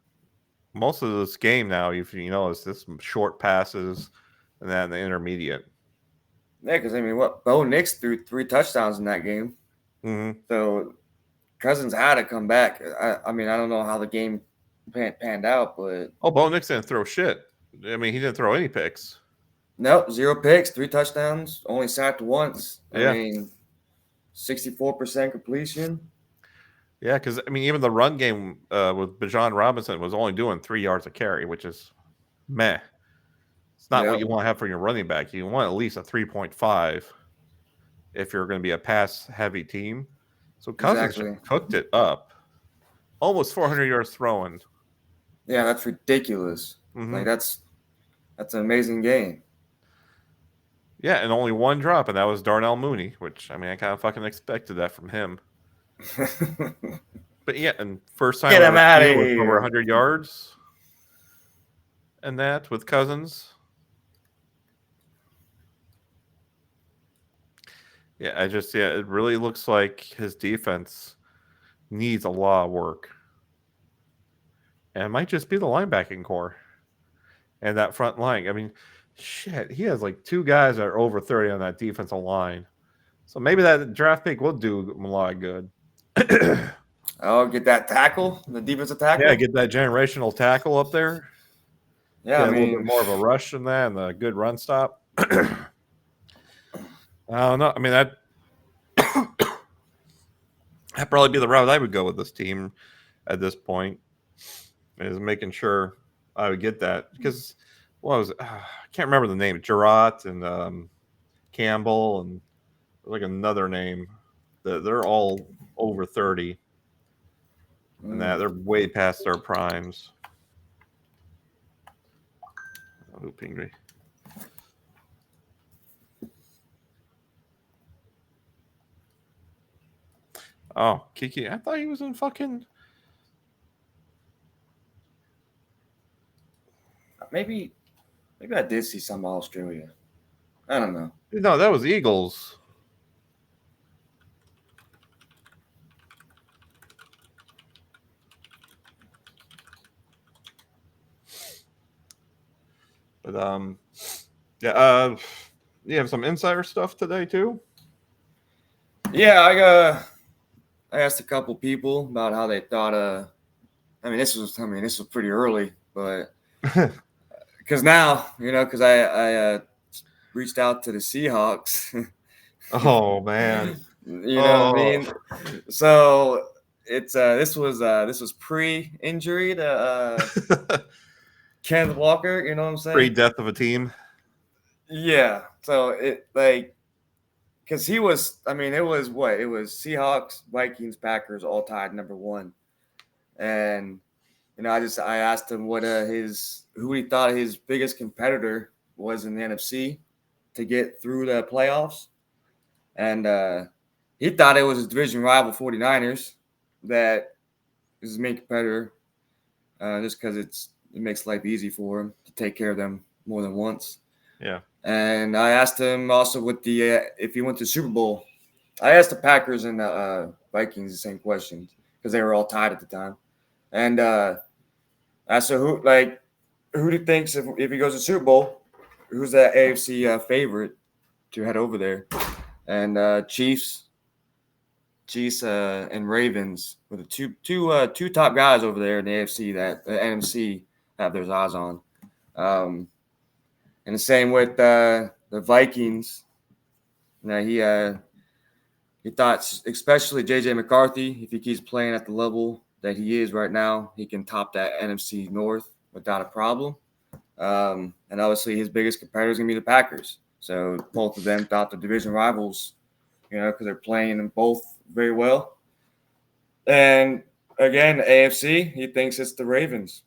most of this game now, if you notice, this short passes and then the intermediate. yeah, because I mean, what? Bo Nix threw 3 touchdowns in that game. Mm-hmm. So Cousins had to come back. I mean, I don't know how the game panned out, but Oh, Bo Nix didn't throw shit. I mean, he didn't throw any picks. nope, 0 picks, 3 touchdowns, only sacked once. I Yeah, mean, 64% completion. yeah, because I mean, even the run game with Bijan Robinson was only doing 3 yards a carry, which is meh. It's not what you Yep, want to have for your running back. You want at least a 3.5 if you're going to be a pass heavy team. So Cousins just exactly. cooked it up. Almost 400 yards throwing. Yeah, that's ridiculous. Mm-hmm. Like that's an amazing game. Yeah, and only one drop, and that was Darnell Mooney, which I mean, I kind of fucking expected that from him. But yeah, and first time Get I've him ever out seen of it with over here. 100 yards, and that with Cousins. Yeah, it really looks like his defense needs a lot of work, and it might just be the linebacking core and that front line. I mean, shit, he has like 2 guys that are over 30 on that defensive line, so maybe that draft pick will do him a lot of good. Oh, get that tackle, the defensive Yeah, tackle. get that generational tackle up there. Yeah, I Get a little bit mean, more of a rush than that and a good run stop. I don't know. I mean, that'd probably be the route I would go with this team at this point, is making sure I would get that. Because, what was it? I can't remember the name. Jarrett and Campbell and like another name. They're all over 30 and that they're way past their primes. Oh, who pinged me? Oh, Kiki. I thought he was in fucking. maybe I did see some Australia. I don't know. No, that was Eagles. But yeah. You have some insider stuff today too. Yeah, I asked a couple people about how they thought. This was pretty early, but because now because I reached out to the Seahawks. Oh man. You know what I Oh. mean? So it's this was pre-injury to Kenneth Walker. You know what I'm saying? Pre-death of a team. Yeah. So it because he was. I mean, it was what it was: Seahawks, Vikings, Packers, all tied number 1. And I asked him what who he thought his biggest competitor was in the NFC to get through the playoffs, and he thought it was his division rival 49ers that is his main competitor, just because it makes life easy for him to take care of them more than once. Yeah. And I asked him also with the if he went to the Super Bowl. I asked the Packers and the Vikings the same questions because they were all tied at the time. And I said, who do you think if he goes to Super Bowl, who's that AFC favorite to head over there? And Chiefs, and Ravens were the two top guys over there in the AFC that the NFC have their eyes on. And the same with the Vikings. He thought, especially JJ McCarthy, if he keeps playing at the level that he is right now, he can top that NFC North without a problem. And obviously, his biggest competitor is going to be the Packers. So both of them thought the division rivals, because they're playing them both very well. And again, the AFC, he thinks it's the Ravens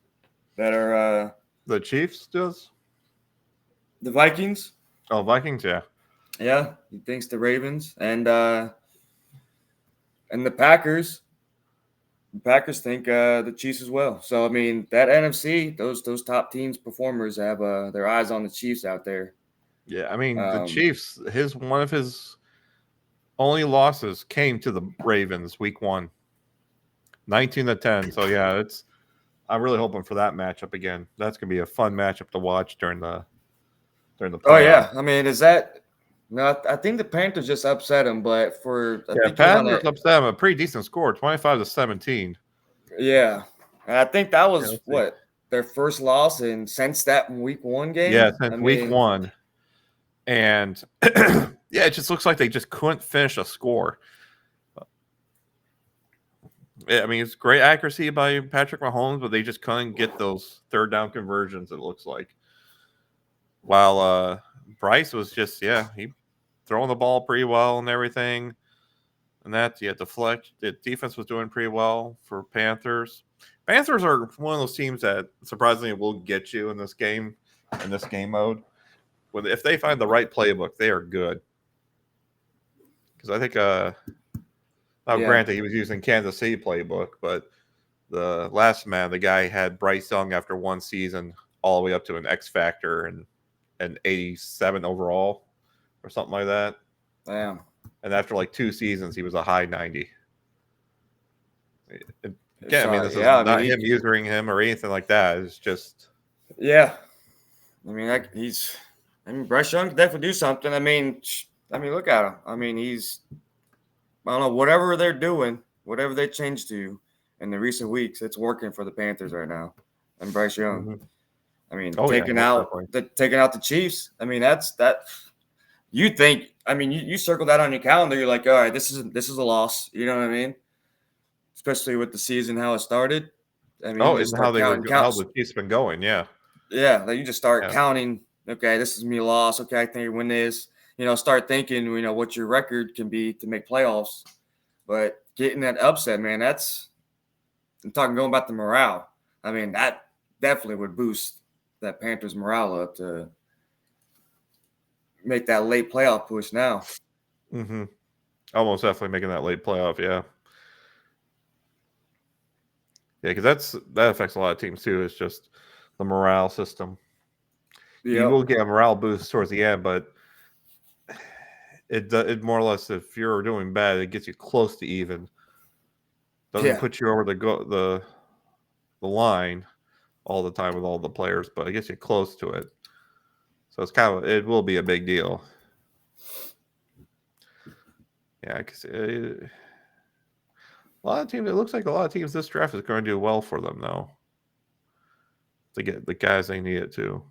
that are The Chiefs does? the Vikings. Oh, Vikings, yeah. Yeah, he thinks the Ravens and the Packers. The Packers think the Chiefs as well. So I mean, that NFC, those top teams, performers have their eyes on the Chiefs out there. Yeah, I mean the Um, Chiefs. One of his only losses came to the Ravens week 1, 19-10. So yeah, I'm really hoping for that matchup again. That's gonna be a fun matchup to watch during the oh playoffs. yeah, I mean, is that? No, I think the Panthers just upset them, but I Yeah, think it was on Panthers a upset them, a pretty decent score, 25-17. yeah. And I think that Yeah, was let's see. what their first loss and since that week 1 Yeah, game. I since week mean, 1, and yeah, it just looks like they just couldn't finish a score. Yeah, I mean, it's great accuracy by Patrick Mahomes, but they just couldn't get those third down conversions. It looks like. While Bryce was just he throwing the ball pretty well and everything, and that deflect. The defense was doing pretty well for Panthers. Panthers are one of those teams that surprisingly will get you in this game mode. If they find the right playbook, they are good. Because I think now yeah, granted he was using Kansas City playbook, but the last man, the guy had Bryce Young after one season all the way up to an X Factor and an 87 overall or something like that. damn. And after like 2 seasons, he was a high 90. Again, I mean, Sorry, this is yeah. I mean, not him using him or anything like that. It's just yeah. I mean, I mean, Bryce Young can definitely do something. I mean, look at him. I mean, I don't know, whatever they're doing, whatever they changed to in the recent weeks, it's working for the Panthers right now. And Bryce Young. mhm. I mean, Oh yeah, most definitely. taking out the Chiefs. I mean, that's that. You think? I mean, you circle that on your calendar. You're like, all right, this is a loss. You know what I mean? Especially with the season how it started. I mean, Oh, you just and how start they were counting how counts. the Chiefs been going. Yeah, Yeah, like you just start yeah. counting. Okay, this is me a loss. Okay, I think I win this. Start thinking. What your record can be to make playoffs. But getting that upset, man, I'm talking going about the morale. I mean, that definitely would boost that Panthers morale up to make that late playoff push now. Mm-hmm. Almost definitely making that late playoff. Yeah, yeah, because that affects a lot of teams too. It's just the morale system. You Yep. will get a morale boost towards the end, but it more or less, if you're doing bad, it gets you close to even. Doesn't Yeah. put you over the line all the time with all the players, but it gets you close to it. So it will be a big deal. Yeah, because a lot of teams. It looks like a lot of teams this draft is going to do well for them though, to get the guys they need it to.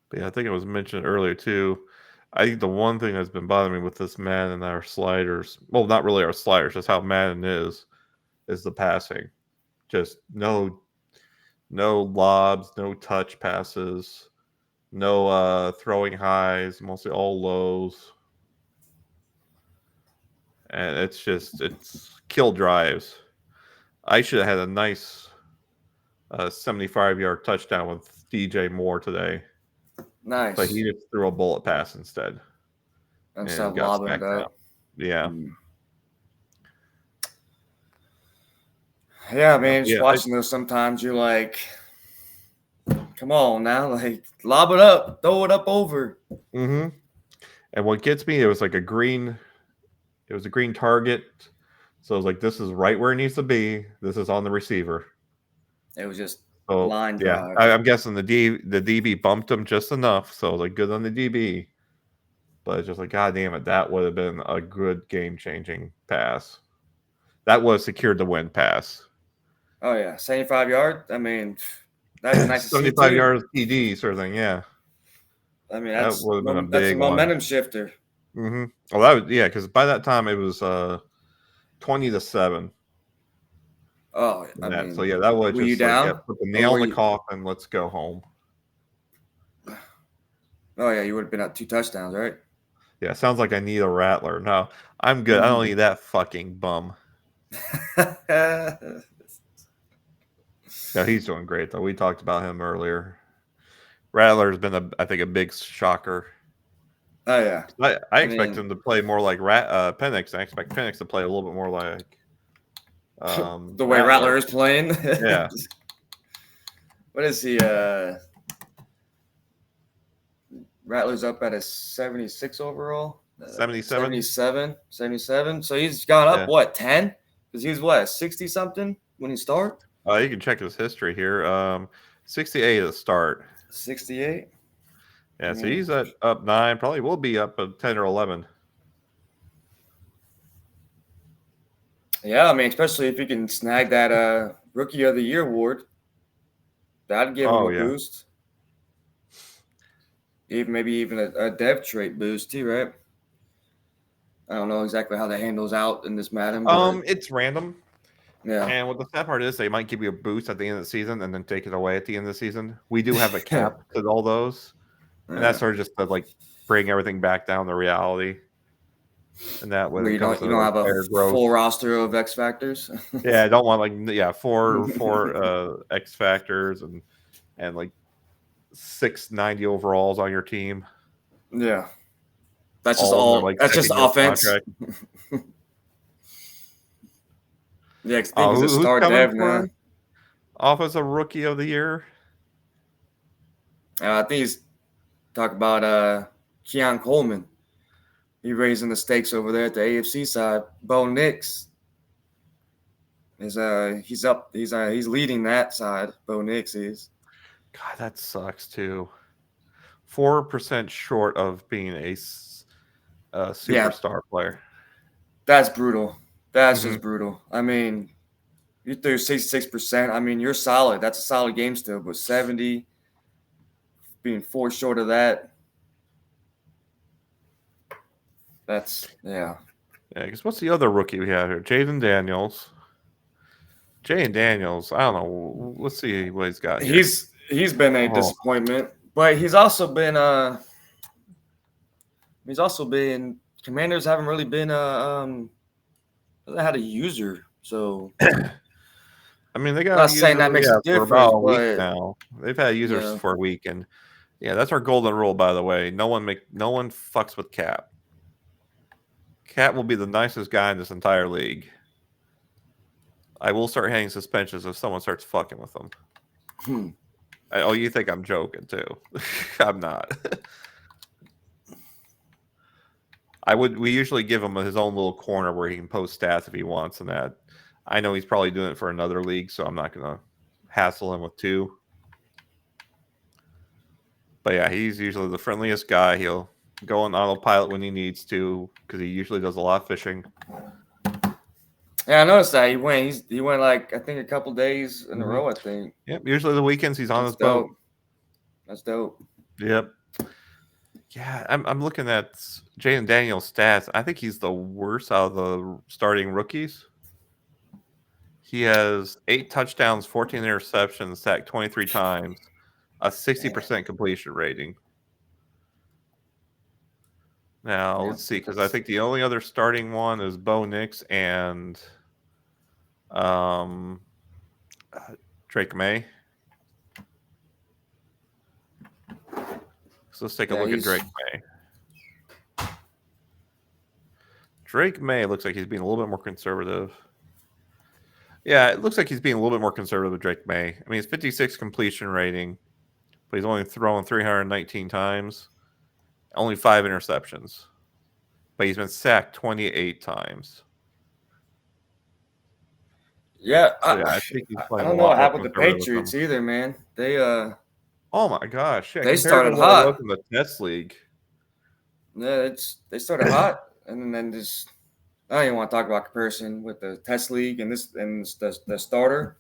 But yeah, I think it was mentioned earlier too. I think the one thing that's been bothering me with this Madden and our sliders, well, not really our sliders, just how Madden is the passing. Just no No lobs, no touch passes, no throwing highs, mostly all lows. And it's kill drives. I should have had a nice 75-yard touchdown with DJ Moore today, but Nice. he just threw a bullet pass instead Instead and of got lobbing it smacked down. up. Yeah. Yeah, man. Just Yeah. watching those, sometimes you're like, come on now, like lob it up, throw it up over. Mm-hmm. And what gets me, it was a green target. So I was like, this is right where it needs to be. This is on the receiver. It was just So line yeah, drive. I'm guessing the DB bumped him just enough. So I was like, good on the DB. But it's just like, God damn it, that would have been a good game changing pass. That was secured the win pass. Oh yeah, 75 yard. I mean, that's nice to see 75 too. yards TD sort of thing. Yeah, I mean, that would have been a that's a big one. momentum shifter. Mm-hmm. Well, that was, yeah, because by that time it was 20-7. Oh, I So mean, yeah, that was were you just like, yeah, down? put the Or nail were in the you? coffin. Let's go home. Oh yeah, you would have been at 2 touchdowns, right? Yeah, sounds like I need a rattler. No, I'm good. I don't need that fucking bum. No, he's doing great though. We talked about him earlier. Rattler's been I think a big shocker. Oh yeah. I expect him to play more like Penix. I expect Penix to play a little bit more like the way Rattler is playing. Yeah. What is he? Rattler's up at a 76 overall. 77. 77. So he's gone up, what, 10? Because he was, what, 60 something when he started? You can check his history here. 68 at the start. 68. Yeah, so he's up 9. Probably will be up 10 or 11. Yeah, I mean, especially if he can snag that Rookie of the Year award, that'd give him a boost. Maybe even a dev trait boost too, right? I don't know exactly how that handles out in this Madden. But it's random. Yeah. And what the sad part is, they might give you a boost at the end of the season and then take it away at the end of the season. We do have a cap to all those, and that's sort of just to like bring everything back down to reality. And that way, you don't have a full roster of X factors. Yeah, I don't want four X factors and like 690 overalls on your team. Yeah, that's just all. That's just offense. Yeah, I think he's a star dev now. Offensive Rookie of the Year. I think he's talking about Keon Coleman. He's raising the stakes over there at the AFC side. Bo Nix is he's up. He's leading that side. Bo Nix is. God, that sucks too. 4% short of being a superstar player. That's brutal. That's just brutal. I mean, you threw 66%. I mean, you're solid. That's a solid game still, but 70, being 4 short of that. That's Yeah, because what's the other rookie we have here? Jaden Daniels. Jaden Daniels. I don't know. Let's see what he's got here. He's been a disappointment, but he's also been Commanders haven't really been had a user, so I mean, they got not saying that makes a difference, for about a week but now. They've had users for a week, and yeah, that's our golden rule, by the way. No one fucks with Cap. Cap will be the nicest guy in this entire league. I will start handing suspensions if someone starts fucking with them. You think I'm joking too? I'm not. We usually give him his own little corner where he can post stats if he wants, and that I know he's probably doing it for another league, so I'm not gonna hassle him with 2. But yeah, he's usually the friendliest guy. He'll go on autopilot when he needs to because he usually does a lot of fishing. Yeah, I noticed that he went like I think a couple days in a row. I think. Yep. Usually the weekends he's on his boat. That's dope. Yep. Yeah, I'm looking at Jaden Daniels' stats. I think he's the worst out of the starting rookies. He has 8 touchdowns, 14 interceptions, sacked 23 times, a 60% completion rating. Now, let's see, because I think the only other starting one is Bo Nix and Drake May. So let's take a look at Drake May. Drake May looks like he's being a little bit more conservative. Yeah, it looks like he's being a little bit more conservative with Drake May. I mean, he's 56 completion rating, but he's only thrown 319 times, only 5 interceptions. But he's been sacked 28 times. Yeah, So, yeah, I think he's I playing a don't know lot what more happened with the conservative with them. Patriots either, man. They Oh my gosh! Yeah, they compared to started what it was hot. in the test league. Yeah, they started hot, and then just I don't even want to talk about comparison with the test league and the starter.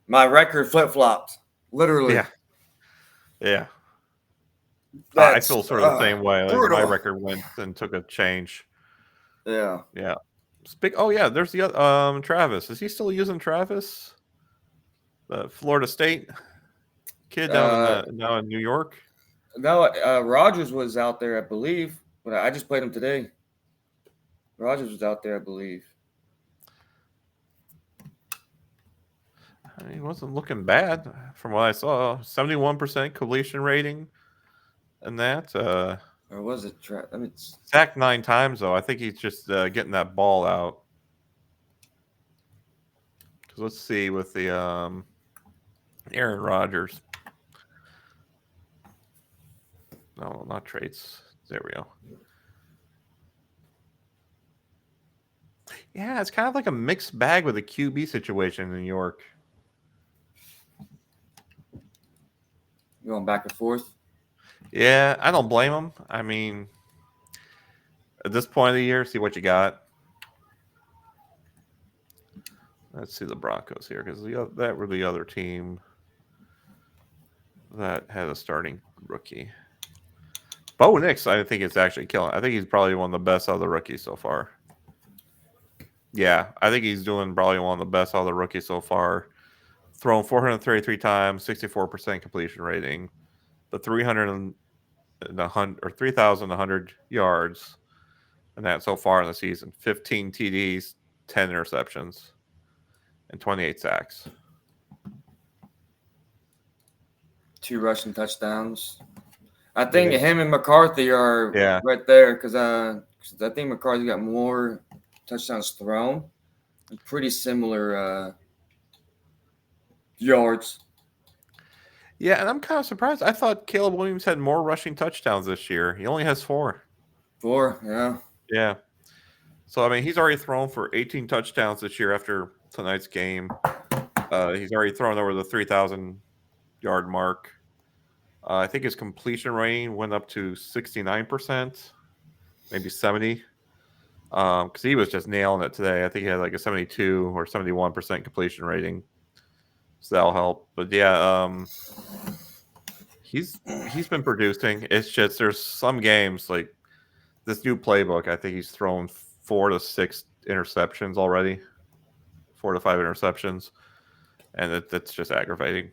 My record flip flopped, literally. Yeah. I That's feel sort of the same way. Like my brutal. record went and took a change. Yeah. Yeah. Oh yeah, there's the Travis. Is he still using Travis? The Florida State kid down in New York. No, Rogers was out there, I believe, but I just played him today. Rogers was out there, I believe. He wasn't looking bad from what I saw. 71% completion rating, and that Or was it? sacked 9 times though. I think he's just getting that ball out. Because let's see with the Aaron Rodgers. No, not traits. There we go. Yeah, it's kind of like a mixed bag with the QB situation in New York. Going back and forth. Yeah, I don't blame him. I mean, at this point of the year, see what you got. Let's see the Broncos here because that were the other team that had a starting rookie. Bo Nix, I think it's actually killing. I think he's probably one of the best out of the rookies so far. Yeah, I think he's doing probably one of the best out of the rookies so far. Thrown 433 times, 64% completion rating, the 3,100 yards, and that so far in the season. 15 TDs, 10 interceptions, and 28 sacks. 2 rushing touchdowns. I think him and McCarthy are right there because I think McCarthy got more touchdowns thrown and pretty similar yards. Yeah, and I'm kind of surprised. I thought Caleb Williams had more rushing touchdowns this year. He only has 4. 4, yeah. Yeah. So, I mean, he's already thrown for 18 touchdowns this year after tonight's game. He's already thrown over the 3,000-yard mark. I think his completion rating went up to 69%, maybe 70. Because he was just nailing it today. I think he had like a 72 or 71% completion rating. So that'll help. But yeah, he's been producing. It's just there's some games like this new playbook. I think he's thrown 4 to 6 interceptions already, 4 to 5 interceptions, and it's just aggravating.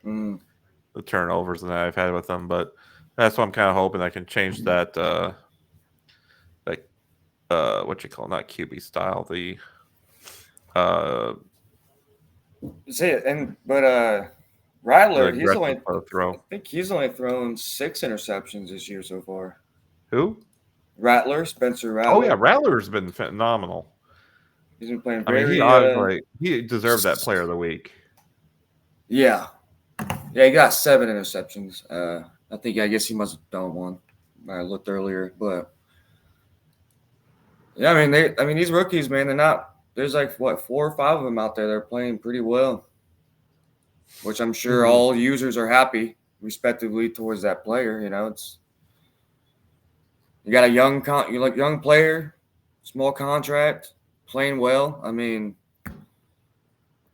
The turnovers that I've had with them, but that's what I'm kind of hoping I can change that. What you call not QB style, the Rattler, he's only throw. I think he's only thrown 6 interceptions this year so far. Who? Rattler, Spencer Rattler. Oh yeah, Rattler's been phenomenal. He's been playing very. He deserved that Player of the Week. Yeah, he got 7 interceptions. I guess he must have done 1. I looked earlier, but yeah, I mean these rookies, man, they're not. There's like 4 or 5 of them out there. They're playing pretty well, which I'm sure all users are happy, respectively, towards that player. You know, you got a young player, small contract, playing well. I mean,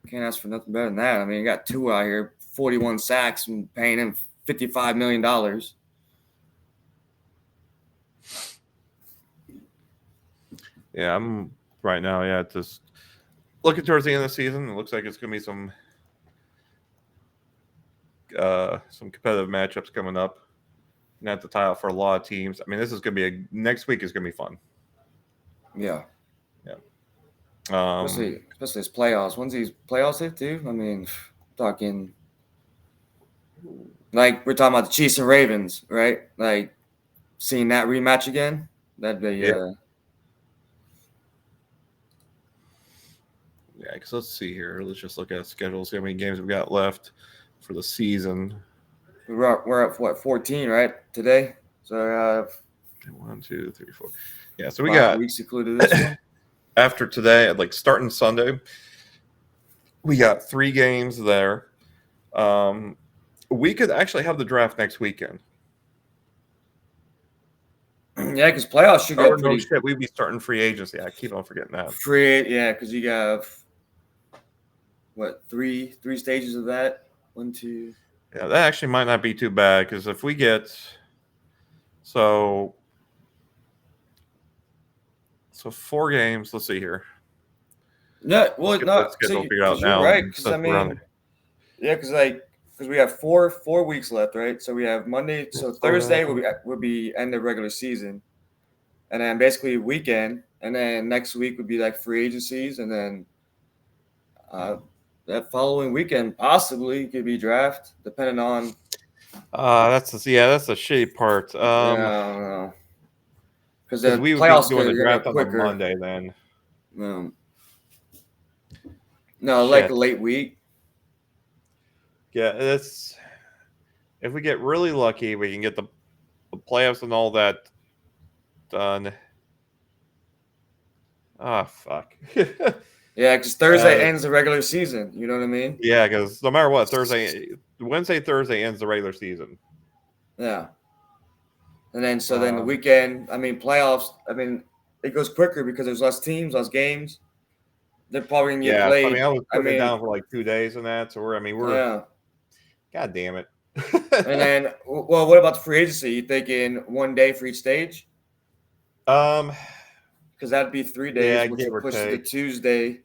can't ask for nothing better than that. I mean, you got Tua out here, 41 sacks, and paying him $55 million. Yeah, I'm right now. Yeah, just looking towards the end of the season, it looks like it's going to be some competitive matchups coming up. Not the title for a lot of teams. I mean, this is going to be next week is going to be fun. Yeah. Yeah. Especially his playoffs. When's these playoffs hit too? I mean, talking like we're talking about the Chiefs and Ravens, right? Like seeing that rematch again. That'd be yeah. Yeah, because let's see here. Let's just look at schedules. See how many games we got left for the season. We're at what 14, right? Today. So 1, 2, 3, 4. Yeah, so we 5 got weeks included this one. after today, like starting Sunday, we got 3 games there. We could actually have the draft next weekend. Yeah, because playoffs should get pretty. No shit, we'd be starting free agency. I keep on forgetting that. Yeah, because you got what three stages of that. 1, 2. Yeah, that actually might not be too bad because if we get so 4 games. Let's see here. Yeah, well, Let's get no, the schedule figured out you're now. right. Because I mean, yeah, because we have 4 weeks left, right? So we have Monday. So Thursday will be end of regular season, and then basically weekend, and then next week would be like free agencies, and then that following weekend possibly could be draft, depending on. that's the shitty part. Yeah, I don't know. Because the we would be playoffs doing the are draft on the quicker. Monday then. No, like a late week. Yeah, that's if we get really lucky, we can get the playoffs and all that done. Ah, fuck. Yeah, because Thursday ends the regular season. You know what I mean? Yeah, because no matter what, Wednesday, Thursday ends the regular season. Yeah. And then then the weekend, I mean, playoffs, I mean, it goes quicker because there's less teams, less games. They're probably going to get played. I mean, I was putting it down for like 2 days and that. So we're yeah. God damn it. And then, well, what about the free agency? You thinking 1 day for each stage? Because that'd be 3 days, which would push it to Tuesday.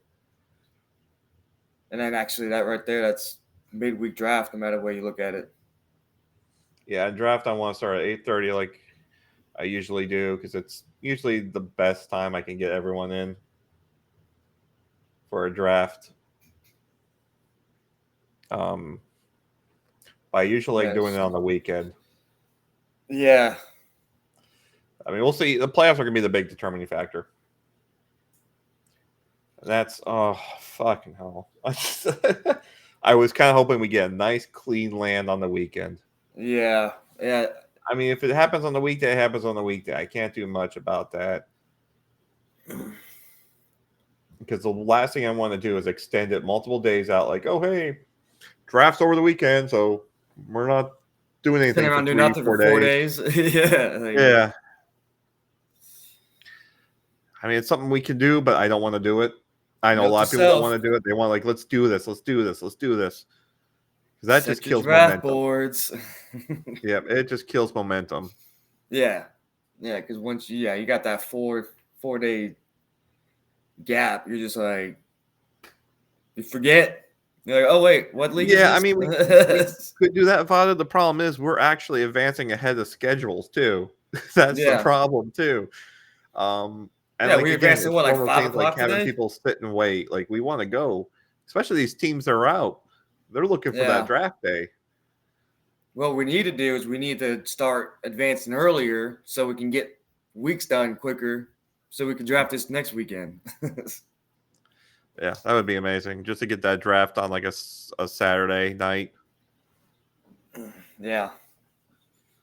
And then actually that right there, that's midweek draft, no matter where you look at it. Yeah, draft I want to start at 8:30 like I usually do because it's usually the best time I can get everyone in for a draft. I usually like doing it on the weekend. Yeah. I mean, we'll see. The playoffs are going to be the big determining factor. And that's, fucking hell. I was kind of hoping we get a nice, clean land on the weekend. Yeah. Yeah. I mean, if it happens on the weekday, it happens on the weekday. I can't do much about that. Because the last thing I want to do is extend it multiple days out. Like, oh, hey, draft's over the weekend, so we're not doing anything for 4 days. Yeah. Yeah. I mean, it's something we can do, but I don't want to do it. I know a lot of people don't want to do it. They want like, let's do this. Because that just kills momentum. Boards. Yeah, it just kills momentum. Yeah. Yeah, because once you got that 4-day gap, you're just like, you forget. You're like, oh wait, what league is this? I mean, we could do that, Father. The problem is we're actually advancing ahead of schedules too. That's the problem too. And we're advancing like 5 o'clock like having people sit and wait. Like we want to go, especially these teams that are out. They're looking for that draft day. What we need to do is we need to start advancing earlier so we can get weeks done quicker so we can draft this next weekend. Yeah, that would be amazing. Just to get that draft on like a Saturday night. Yeah.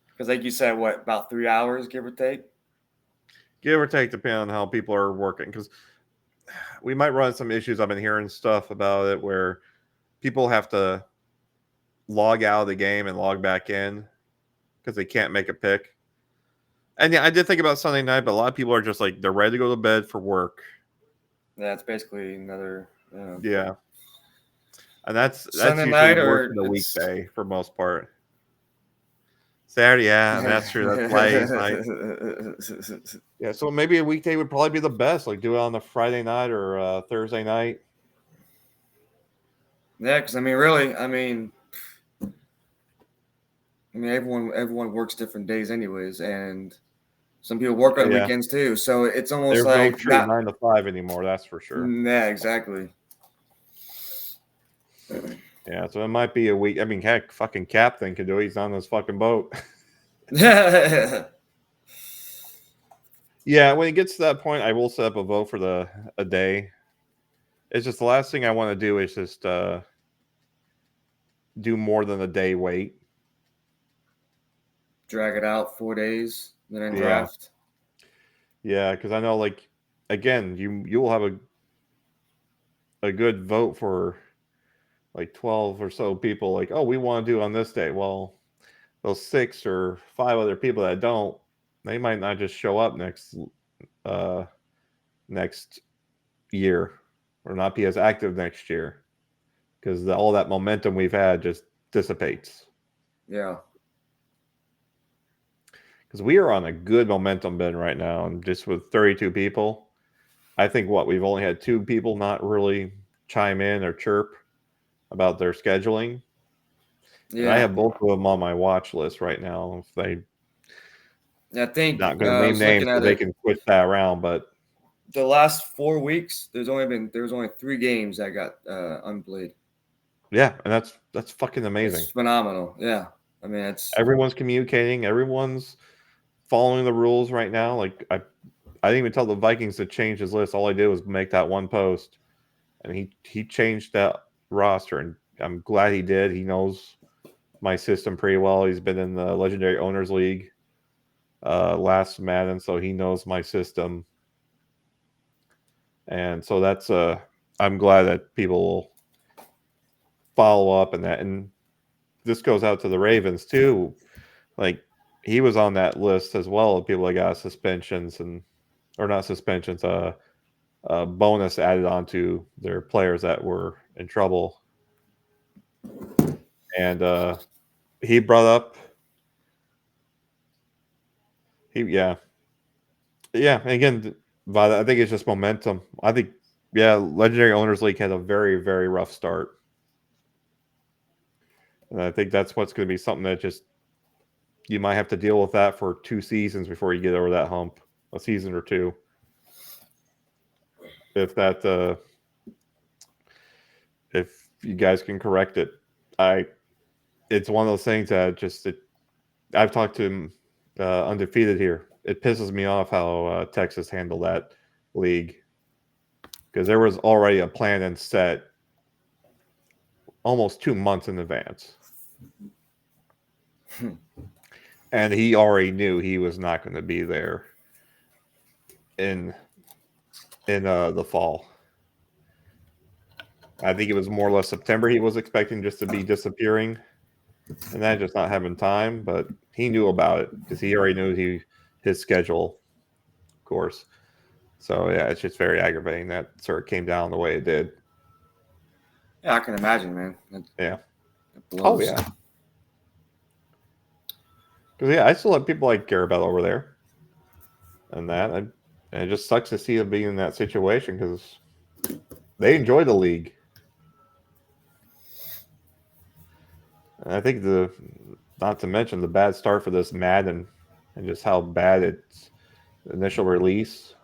Because like you said, what, about 3 hours, give or take? Give or take, depending on how people are working. Because we might run some issues. I've been hearing stuff about it where people have to log out of the game and log back in because they can't make a pick. And yeah, I did think about Sunday night, but a lot of people are just like, they're ready to go to bed for work. Yeah, it's basically another. Yeah. And that's Sunday usually night work the weekday for most part. Saturday, yeah, that's true. That's late night. Yeah, so maybe a weekday would probably be the best. Like do it on a Friday night or Thursday night. Yeah, because really, everyone works different days, anyways, and some people work on Yeah, weekends too. So it's almost there's no like true not. 9 to 5 anymore. That's for sure. Yeah, exactly. Yeah, so it might be a week. I mean, heck, fucking Captain can do it. He's on this fucking boat. Yeah, Yeah, when it gets to that point, I will set up a vote for a day. It's just the last thing I want to do is just do more than a day wait. drag it out 4 days, then Yeah, draft. yeah, because I know, like, again, you will have a good vote for like 12 or so people. Like, oh, we want to do on this day. Well, those 6 or 5 other people that don't, they might not just show up uh next year or not be as active next year because all that momentum we've had just dissipates. Yeah, Because we are on a good momentum bin right now, and just with 32 people, I think we've only had 2 people not really chime in or chirp about their scheduling, and I yeah. have both of them on my watch list right now. If they I think not going to I name was names looking because at they it. can switch that around, but The last 4 weeks, there was only 3 games that got unplayed. yeah, and that's fucking amazing. It's phenomenal. Yeah, it's Everyone's communicating, everyone's following the rules right now. Like I didn't even tell the Vikings to change his list. All I did was make that one post, and he changed that roster, and I'm glad he did. He knows my system pretty well. He's been in the Legendary Owners League last Madden, so he knows my system, and so that's I'm glad that people will follow up and that, and this goes out to the Ravens too. Like he was on that list as well of people that got suspensions and or not suspensions, bonus added onto their players that were in trouble. And he brought up yeah. Yeah, and again, I think it's just momentum. I think yeah, Legendary Owners League had a very, very rough start. And I think that's what's going to be something that just you might have to deal with that for 2 seasons before you get over that hump, a season or two. If that if you guys can correct it. I it's one of those things that I've talked to him undefeated here. It pisses me off how Texas handled that league because there was already a plan and set almost 2 months in advance, and he already knew he was not going to be there in the fall. I think it was more or less September he was expecting just to be disappearing, and that just not having time. But he knew about it because he already knew his schedule, of course. So yeah, it's just very aggravating that sort of came down the way it did. yeah. I can imagine, man. Yeah. It Oh blows. yeah. Because yeah, I still have people I care about over there, and and it just sucks to see them being in that situation because they enjoy the league. And I think not to mention the bad start for this Madden and just how bad its initial release.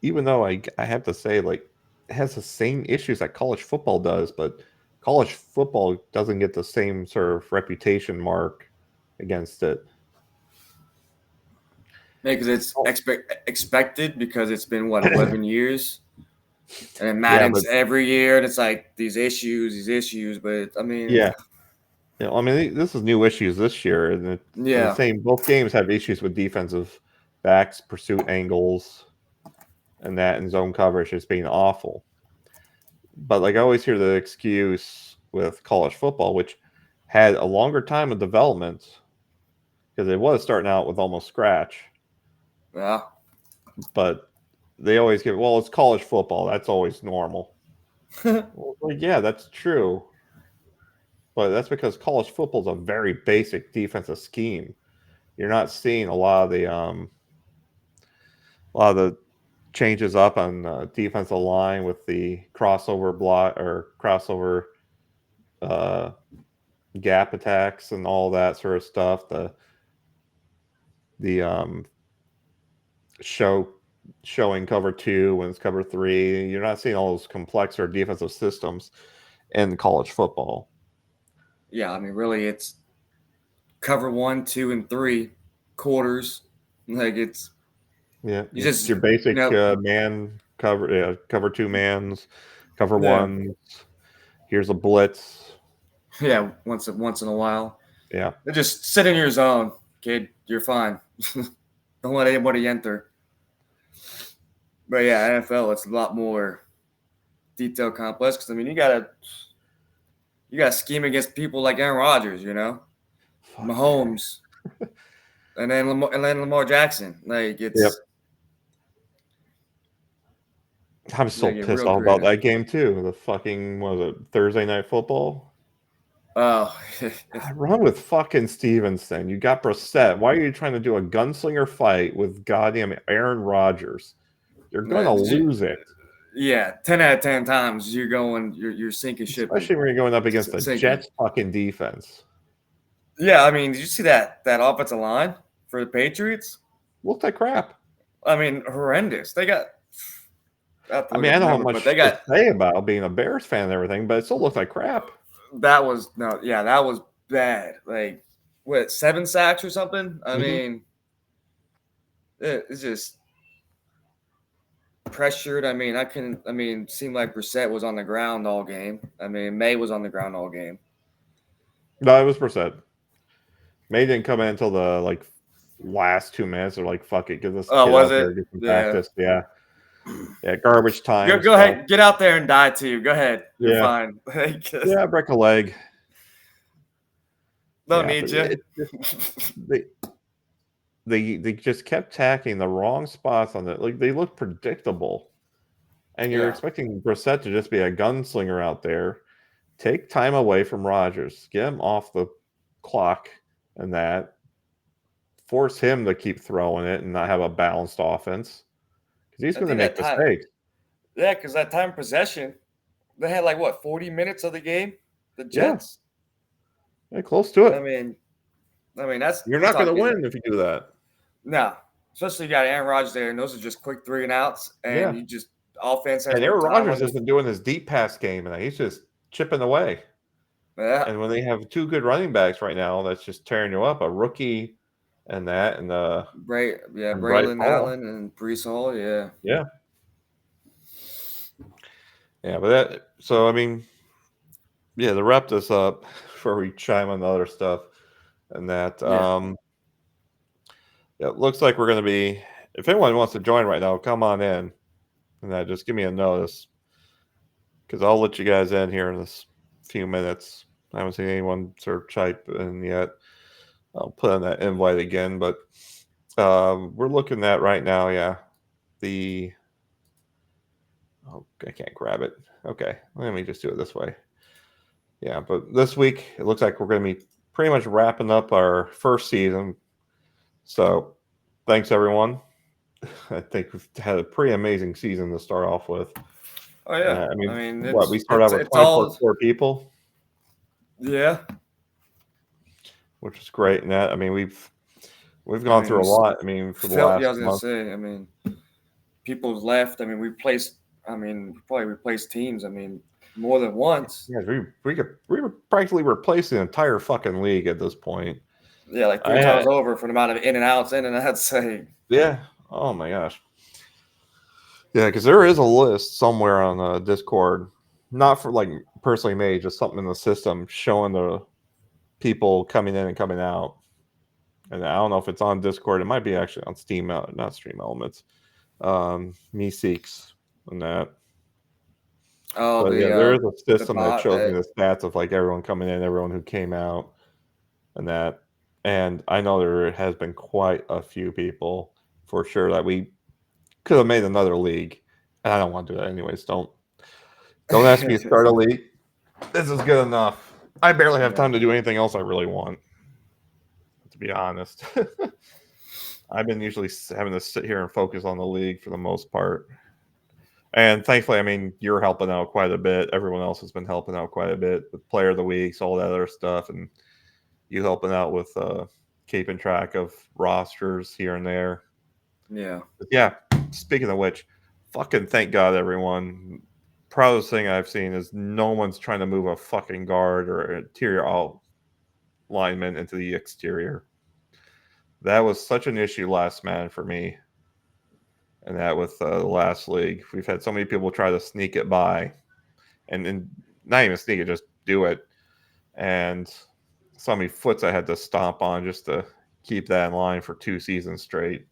Even though I have to say, like, it has the same issues that college football does, but college football doesn't get the same sort of reputation mark against it. Because it's Oh, expected because it's been what 11 years, and it yeah, but Madden's every year, and it's like these issues. But yeah, I mean, this is new issues this year, and the yeah, same. Both games have issues with defensive backs, pursuit angles, and zone coverage just being awful. But like I always hear the excuse with college football, which had a longer time of development because it was starting out with almost scratch, yeah, but they always give, well, it's college football. That's always normal. Well, like, yeah, that's true. But that's because college football is a very basic defensive scheme. You're not seeing a lot of the changes up on defensive line with the crossover block or crossover uh, gap attacks and all that sort of stuff. The showing cover 2 when it's cover 3. You're not seeing all those complex or defensive systems in college football. Yeah, I mean, really, it's cover 1, 2, and 3 quarters. Like it's you It's just your basic you know man cover, cover 2 mans, cover yeah 1. Here's a blitz. yeah once in a while. Yeah, They just sit in your zone, kid. You're fine. Don't let anybody enter. But yeah, NFL it's a lot more detailed, complex. Because I mean, you gotta scheme against people like Aaron Rodgers, fuck yeah. Mahomes, and then Lamar Jackson. Like Yep. it's I'm so they get pissed real off about creative. that game too. The fucking what was it, Thursday night football? Oh, God, run with fucking Stevenson. You got Brissett. Why are you trying to do a gunslinger fight with goddamn Aaron Rodgers? You're gonna lose it. yeah, 10 out of 10 times you're sinking ship and Especially when you're going up against the sinking. Jets fucking defense. Yeah, I mean, did you see that offensive line for the Patriots? Looked like crap. I mean, horrendous. They got. I have to I look mean, up I the don't have number, but much they to got say about being a Bears fan and everything, but it still looked like crap. that was no, yeah, that was bad. Like, what 7 sacks or something? I Mm-hmm. mean, it's just pressured. I mean, seemed like Brissett was on the ground all game. I mean, May was on the ground all game. No, it was Brissett. May didn't come in until the last 2 minutes. Or like, fuck it, get this Oh, kid was out there, it? get some Yeah. practice. Yeah, garbage time Go stuff. ahead, get out there and die too. Go ahead, you're Yeah, fine. yeah, break a leg. Don't Yeah, need but you. it just they just kept tacking the wrong spots on it. Like they look predictable, and you're Yeah, expecting Brissett to just be a gunslinger out there. Take time away from Rodgers, get him off the clock, and that force him to keep throwing it and not have a balanced offense because he's I going to think make that time. mistakes. Yeah, because that time possession, they had like what 40 minutes of the game. The Jets. Yeah, close to it. I mean that's You're you're not going to talking win if you do that. no, especially you got Aaron Rodgers there, and those are just quick 3-and-outs, and Yeah, you just offense has and no Aaron time Rodgers on this. isn't doing his deep pass game, and he's just chipping away. Yeah, And when they have 2 good running backs right now, that's just tearing you up. A rookie and that, and Bright Braylon Hall. Allen and Brees Hall, yeah. Yeah. Yeah, but that, so I mean, yeah, to wrap this up before we chime on the other stuff and that, Yeah. it looks like we're going to be, if anyone wants to join right now, come on in and that, just give me a notice because I'll let you guys in here in this few minutes. I haven't seen anyone sort of type in yet. I'll put on that invite again, but we're looking at right now, yeah, I can't grab it. Okay, let me just do it this way. Yeah, but this week it looks like we're going to be pretty much wrapping up our first season. So thanks, everyone. I think we've had a pretty amazing season to start off with. Oh yeah. I mean, I mean we it's started out it's with it's 24 all core people, yeah. which is great. And that, I mean, we've I gone mean through we a lot. I mean, for the felt yeah, I last was gonna month. say, I mean people's left. I mean we probably replaced teams, I mean, more than once. Yeah, we were practically replacing the entire fucking league at this point. Yeah, like I 3 times had, over for the amount of in and outs. Say yeah. Oh my gosh. Yeah, because there is a list somewhere on Discord, not for like personally made, just something in the system showing the people coming in and coming out. And I don't know if it's on Discord. It might be actually on Steam, not Stream Elements. Meeseeks and that. oh But yeah, there is a the system that bot shows me that the stats of like everyone coming in, everyone who came out, and that. And I know there has been quite a few people for sure that we could have made another league. And I don't want to do that anyways. Don't ask me to start a league. This is good enough. I barely have yeah. time to do anything else I really want, to be honest. I've been usually having to sit here and focus on the league for the most part. And thankfully, I mean, you're helping out quite a bit. Everyone else has been helping out quite a bit with player of the weeks, all that other stuff, and you helping out with keeping track of rosters here and there. Yeah. But yeah. Speaking of which, fucking thank God, everyone. Proudest thing I've seen is no one's trying to move a fucking guard or interior lineman into the exterior. That was such an issue last man for me. And that with the last league, we've had so many people try to sneak it by, and not even sneak it, just do it. And so many foots I had to stomp on just to keep that in line for 2 seasons straight.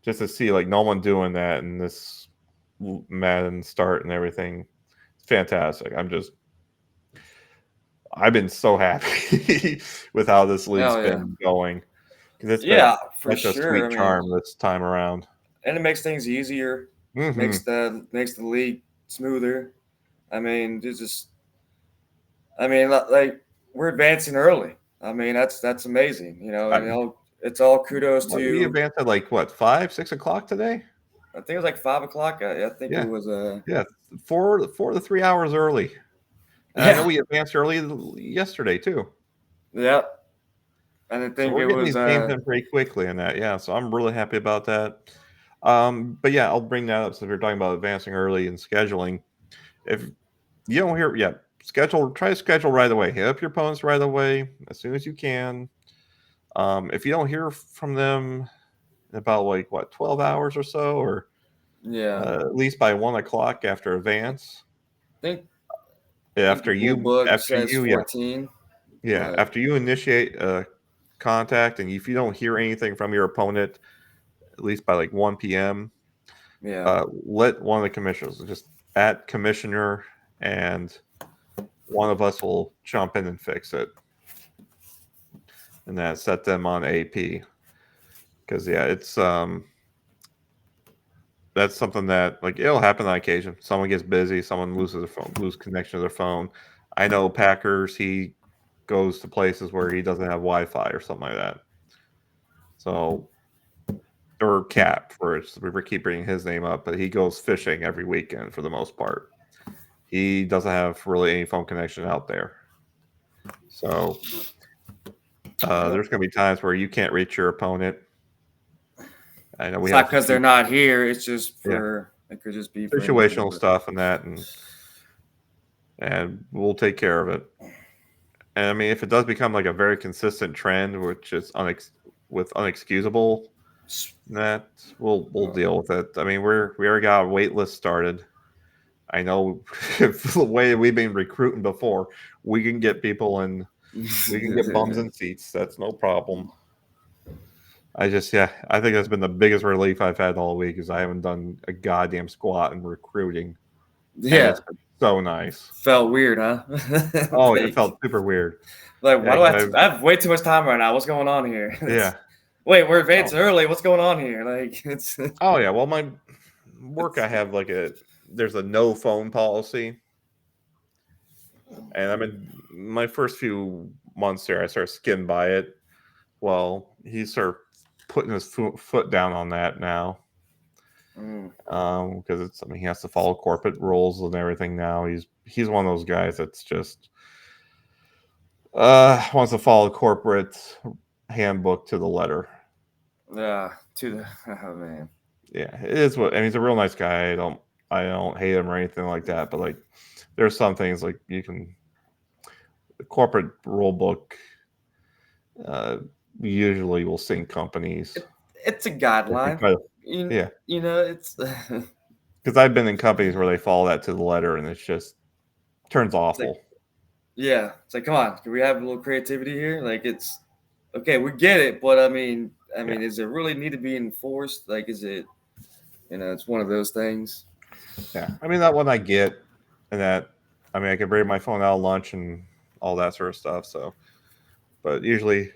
Just to see like no one doing that in this Madden start and everything. It's fantastic. I've been so happy with how this league's Hell yeah. been going because it's been Yeah, for such a sure. sweet I mean, charm this time around. and it makes things easier. Mm-hmm. Makes the league smoother. I mean, there's just. I mean, like we're advancing early. I mean, that's amazing. You know, and it's all kudos We to. advanced at like what 5, 6 o'clock today? I think it was like 5 o'clock. I think it Yeah, was. yeah, 4 to 3 hours early. And I know Yeah. we advanced early yesterday too. Yeah. And I So think we're it getting was. these games in pretty quickly in that, yeah. So I'm really happy about that. But yeah, I'll bring that up since we're talking about advancing early and scheduling. If you don't hear, yeah, try to schedule right away. Hit up your opponents right away as soon as you can. If you don't hear from them in about like what 12 hours or so, or Yeah. at least by 1 o'clock after advance, I think the after rule you, book after says you, yeah, 14, yeah, but after you initiate contact, and if you don't hear anything from your opponent, at least by like 1 p.m., yeah. let one of the commissioners just at commissioner, and one of us will jump in and fix it, and then set them on AP. Because yeah, it's that's something that like it'll happen on occasion. Someone gets busy, someone loses their phone, lose connection to their phone. I know Packers. He goes to places where he doesn't have Wi-Fi or something like that. So or Cap, for we keep bringing his name up, but he goes fishing every weekend for the most part. He doesn't have really any phone connection out there. So Yep. there's going to be times where you can't reach your opponent. I know we It's not have a because they're few, not here. It's just yeah, for it could just be for anything. situational But stuff and that, and we'll take care of it. And I mean, if it does become like a very consistent trend, which is unexcusable, that we'll deal with it. I mean, we already got a wait list started. I know the way we've been recruiting before, we can get people in, we can get bums in seats. That's no problem. I think that's been the biggest relief I've had all week is I haven't done a goddamn squat in recruiting, and yeah, it's been so nice. felt weird, huh? Oh, it felt super weird. like why Yeah, do I 'cause have to? I have way too much time right now. What's going on here? yeah. Wait, we're Oh, advancing early. What's going on here? Like it's. oh yeah. Well, my work, I have like there's a no phone policy, and I'm in my first few months there. I started skimming by it. Well, he started putting his foot down on that now. Mm. Because it's, I mean, he has to follow corporate rules and everything now. He's one of those guys that's just wants to follow corporate handbook to the letter. Yeah, to the oh man. Yeah, it is what, I mean, he's a real nice guy. I don't hate him or anything like that, but like there's some things like the corporate rule book uh usually will sink companies. It's a If you guideline. try to- You, yeah, you know, it's because I've been in companies where they follow that to the letter and it's just turns like awful. yeah, it's like come on, can we have a little creativity here? Like it's okay, we get it, but I Yeah. mean, is it really need to be enforced? Like, is it it's one of those things. Yeah, I mean that one I get, and that I mean I can bring my phone out at lunch and all that sort of stuff. So, but usually,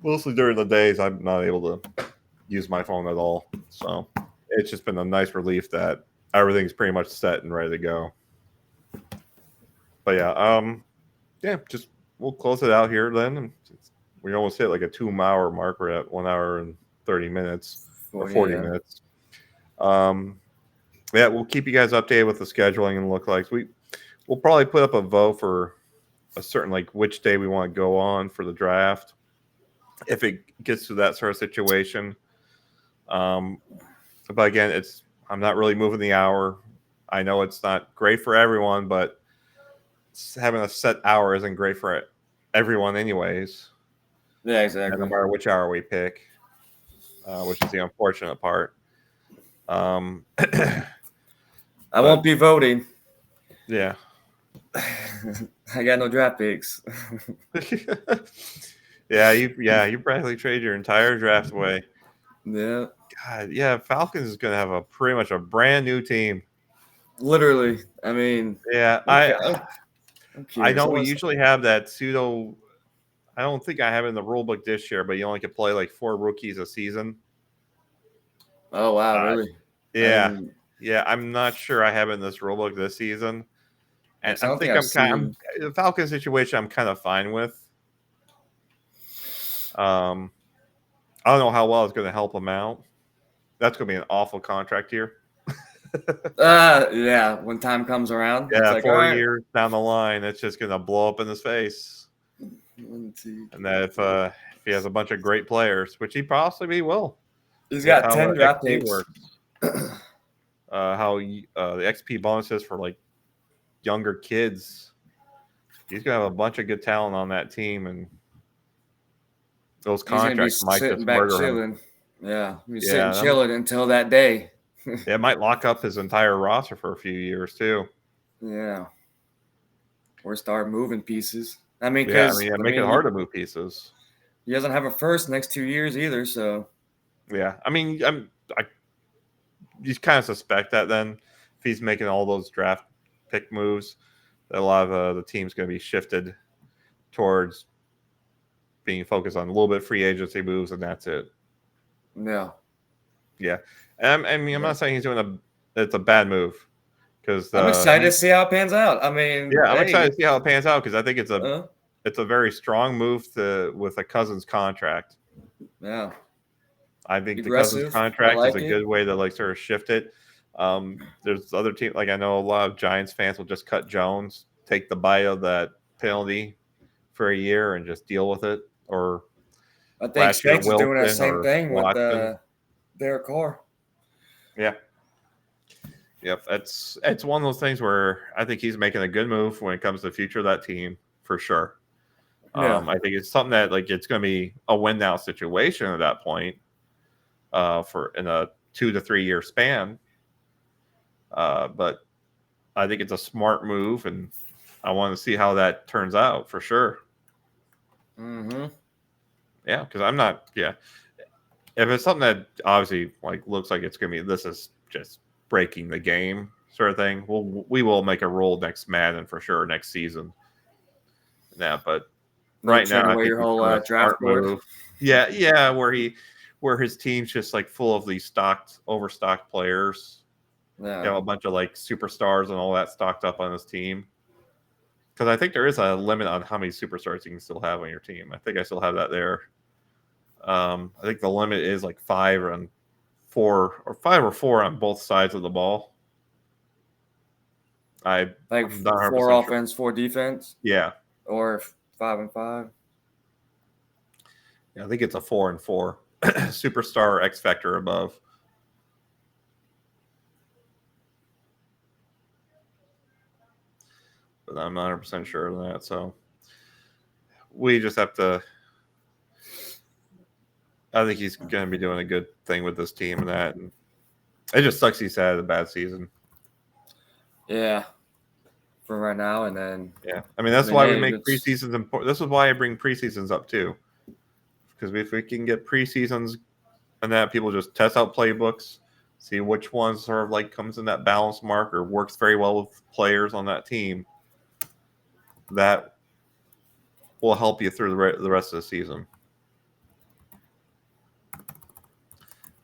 mostly during the days, I'm not able to use my phone at all. So, it's just been a nice relief that everything's pretty much set and ready to go. But yeah, yeah, just we'll close it out here then. And We almost hit like a 2 hour mark. We're at 1 hour and 30 minutes or 40 yeah. minutes. Yeah, we'll keep you guys updated with the scheduling and look like we'll probably put up a vote for a certain like which day we want to go on for the draft if it gets to that sort of situation. But again, I'm not really moving the hour. I know it's not great for everyone, but having a set hour isn't great for everyone, anyways. Yeah, No exactly. matter which hour we pick, which is the unfortunate part. Um, I won't be voting. yeah. I got no draft picks. You practically trade your entire draft away. Yeah, God, yeah, Falcons is going to have a pretty much a brand new team. literally. I mean, Yeah, okay, I'm I curious. know we usually have that pseudo. I don't think I have it in the rule book this year, but you only can play like 4 rookies a season. Oh wow, Uh, really? I yeah, didn't. yeah, I'm not sure I have it in this rule book this season, and Cause I I don't think think I've seen. the Falcon situation. I'm kind of fine with. Um, I don't know how well it's going to help him out. That's going to be an awful contract here. Yeah. When time comes around, it's Yeah, like, all 4 right. years down the line, it's just going to blow up in his face. Let's see. And that if he has a bunch of great players, which he possibly will, He's with got how 10 draft XP picks. works, how the XP bonuses for like younger kids, he's gonna have a bunch of good talent on that team, and those He's gonna be contracts might sitting just back murder him. chilling. Yeah, he's sitting Yeah, chilling until that day. it might lock up his entire roster for a few years too. Yeah, or start moving pieces. Yeah, Because make it hard to move pieces. he doesn't have a first next 2 years either. So Yeah, I you kind of suspect that then if he's making all those draft pick moves, that a lot of the team's going to be shifted towards being focused on a little bit free agency moves, and that's it. yeah, Yeah, and I'm not saying he's doing it's a bad move because I'm excited to see how it pans out. I mean, yeah, I'm excited hey, to see how it pans out because I think uh, it's a very strong move with a Cousins contract. yeah, I think the Cousins aggressive. I contract is like a it. good way to like sort of shift it. There's other teams like I know a lot of Giants fans will just cut Jones, take the bite of that penalty for a year, and just deal with it. Or I think last year Saints is doing that Wilson same or thing with Watson. Derek Carr. Yeah, yep. It's one of those things where I think he's making a good move when it comes to the future of that team for sure. Yeah, I think it's something that like it's going to be a win now situation at that point for in a 2 to 3 year span. But I think it's a smart move, and I want to see how that turns out for sure. mm-hmm. Yeah, because I'm not. Yeah, if it's something that obviously like looks like it's going to be this is just breaking the game sort of thing, we will make a rule next Madden for sure next season. Yeah, but Like right now trade I away think your he's whole doing a draft smart board. move. Yeah, where his team's just like full of these overstocked players. Yeah, You know, a bunch of like superstars and all that stocked up on his team. Because I think there is a limit on how many superstars you can still have on your team. I think I still have that there. I think the limit is like 5 or 4 on both sides of the ball. I'm like not 4 100% sure. offense, 4 defense, Yeah. or 5-5. Yeah, I think it's a 4 and 4. Superstar X Factor above. But I'm not 100% sure of that. So we just have to. I think he's going to be doing a good thing with this team and that. And it just sucks he's had a bad season. Yeah, for right now, and then Yeah, I mean that's why we hey, make preseasons important. This is why I bring preseasons up too, because if we can get preseasons and that people just test out playbooks, see which ones sort of like comes in that balance mark or works very well with players on that team, that will help you through the rest of the season.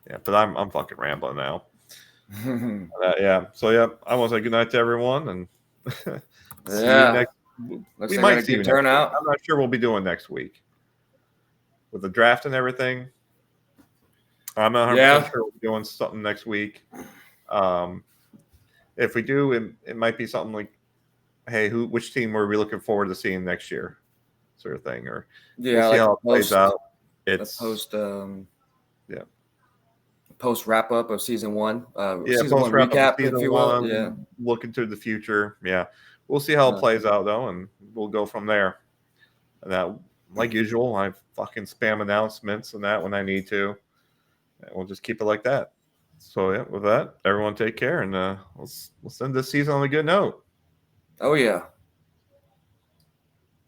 Yeah, but I'm fucking rambling now. Yeah, so yeah, I want to say good night to everyone and see you yeah, next. looks We like we might got a see you good next week. turnout. I'm not sure we'll be doing next week. with the draft and everything. I'm not 100% Yeah. sure we'll be doing something next week. If we do, it might be something like, hey, which team are we looking forward to seeing next year, sort of thing, or we'll see like how a it plays out. Yeah. Post wrap up of season one. Season Post one wrap up of recap, if season you will. Yeah. one, look into the future. Yeah, we'll see how it plays out though, and we'll go from there. And that, like usual, I fucking spam announcements and that when I need to, and we'll just keep it like that. So yeah, with that, everyone take care, and let's end this season on a good note. Oh yeah.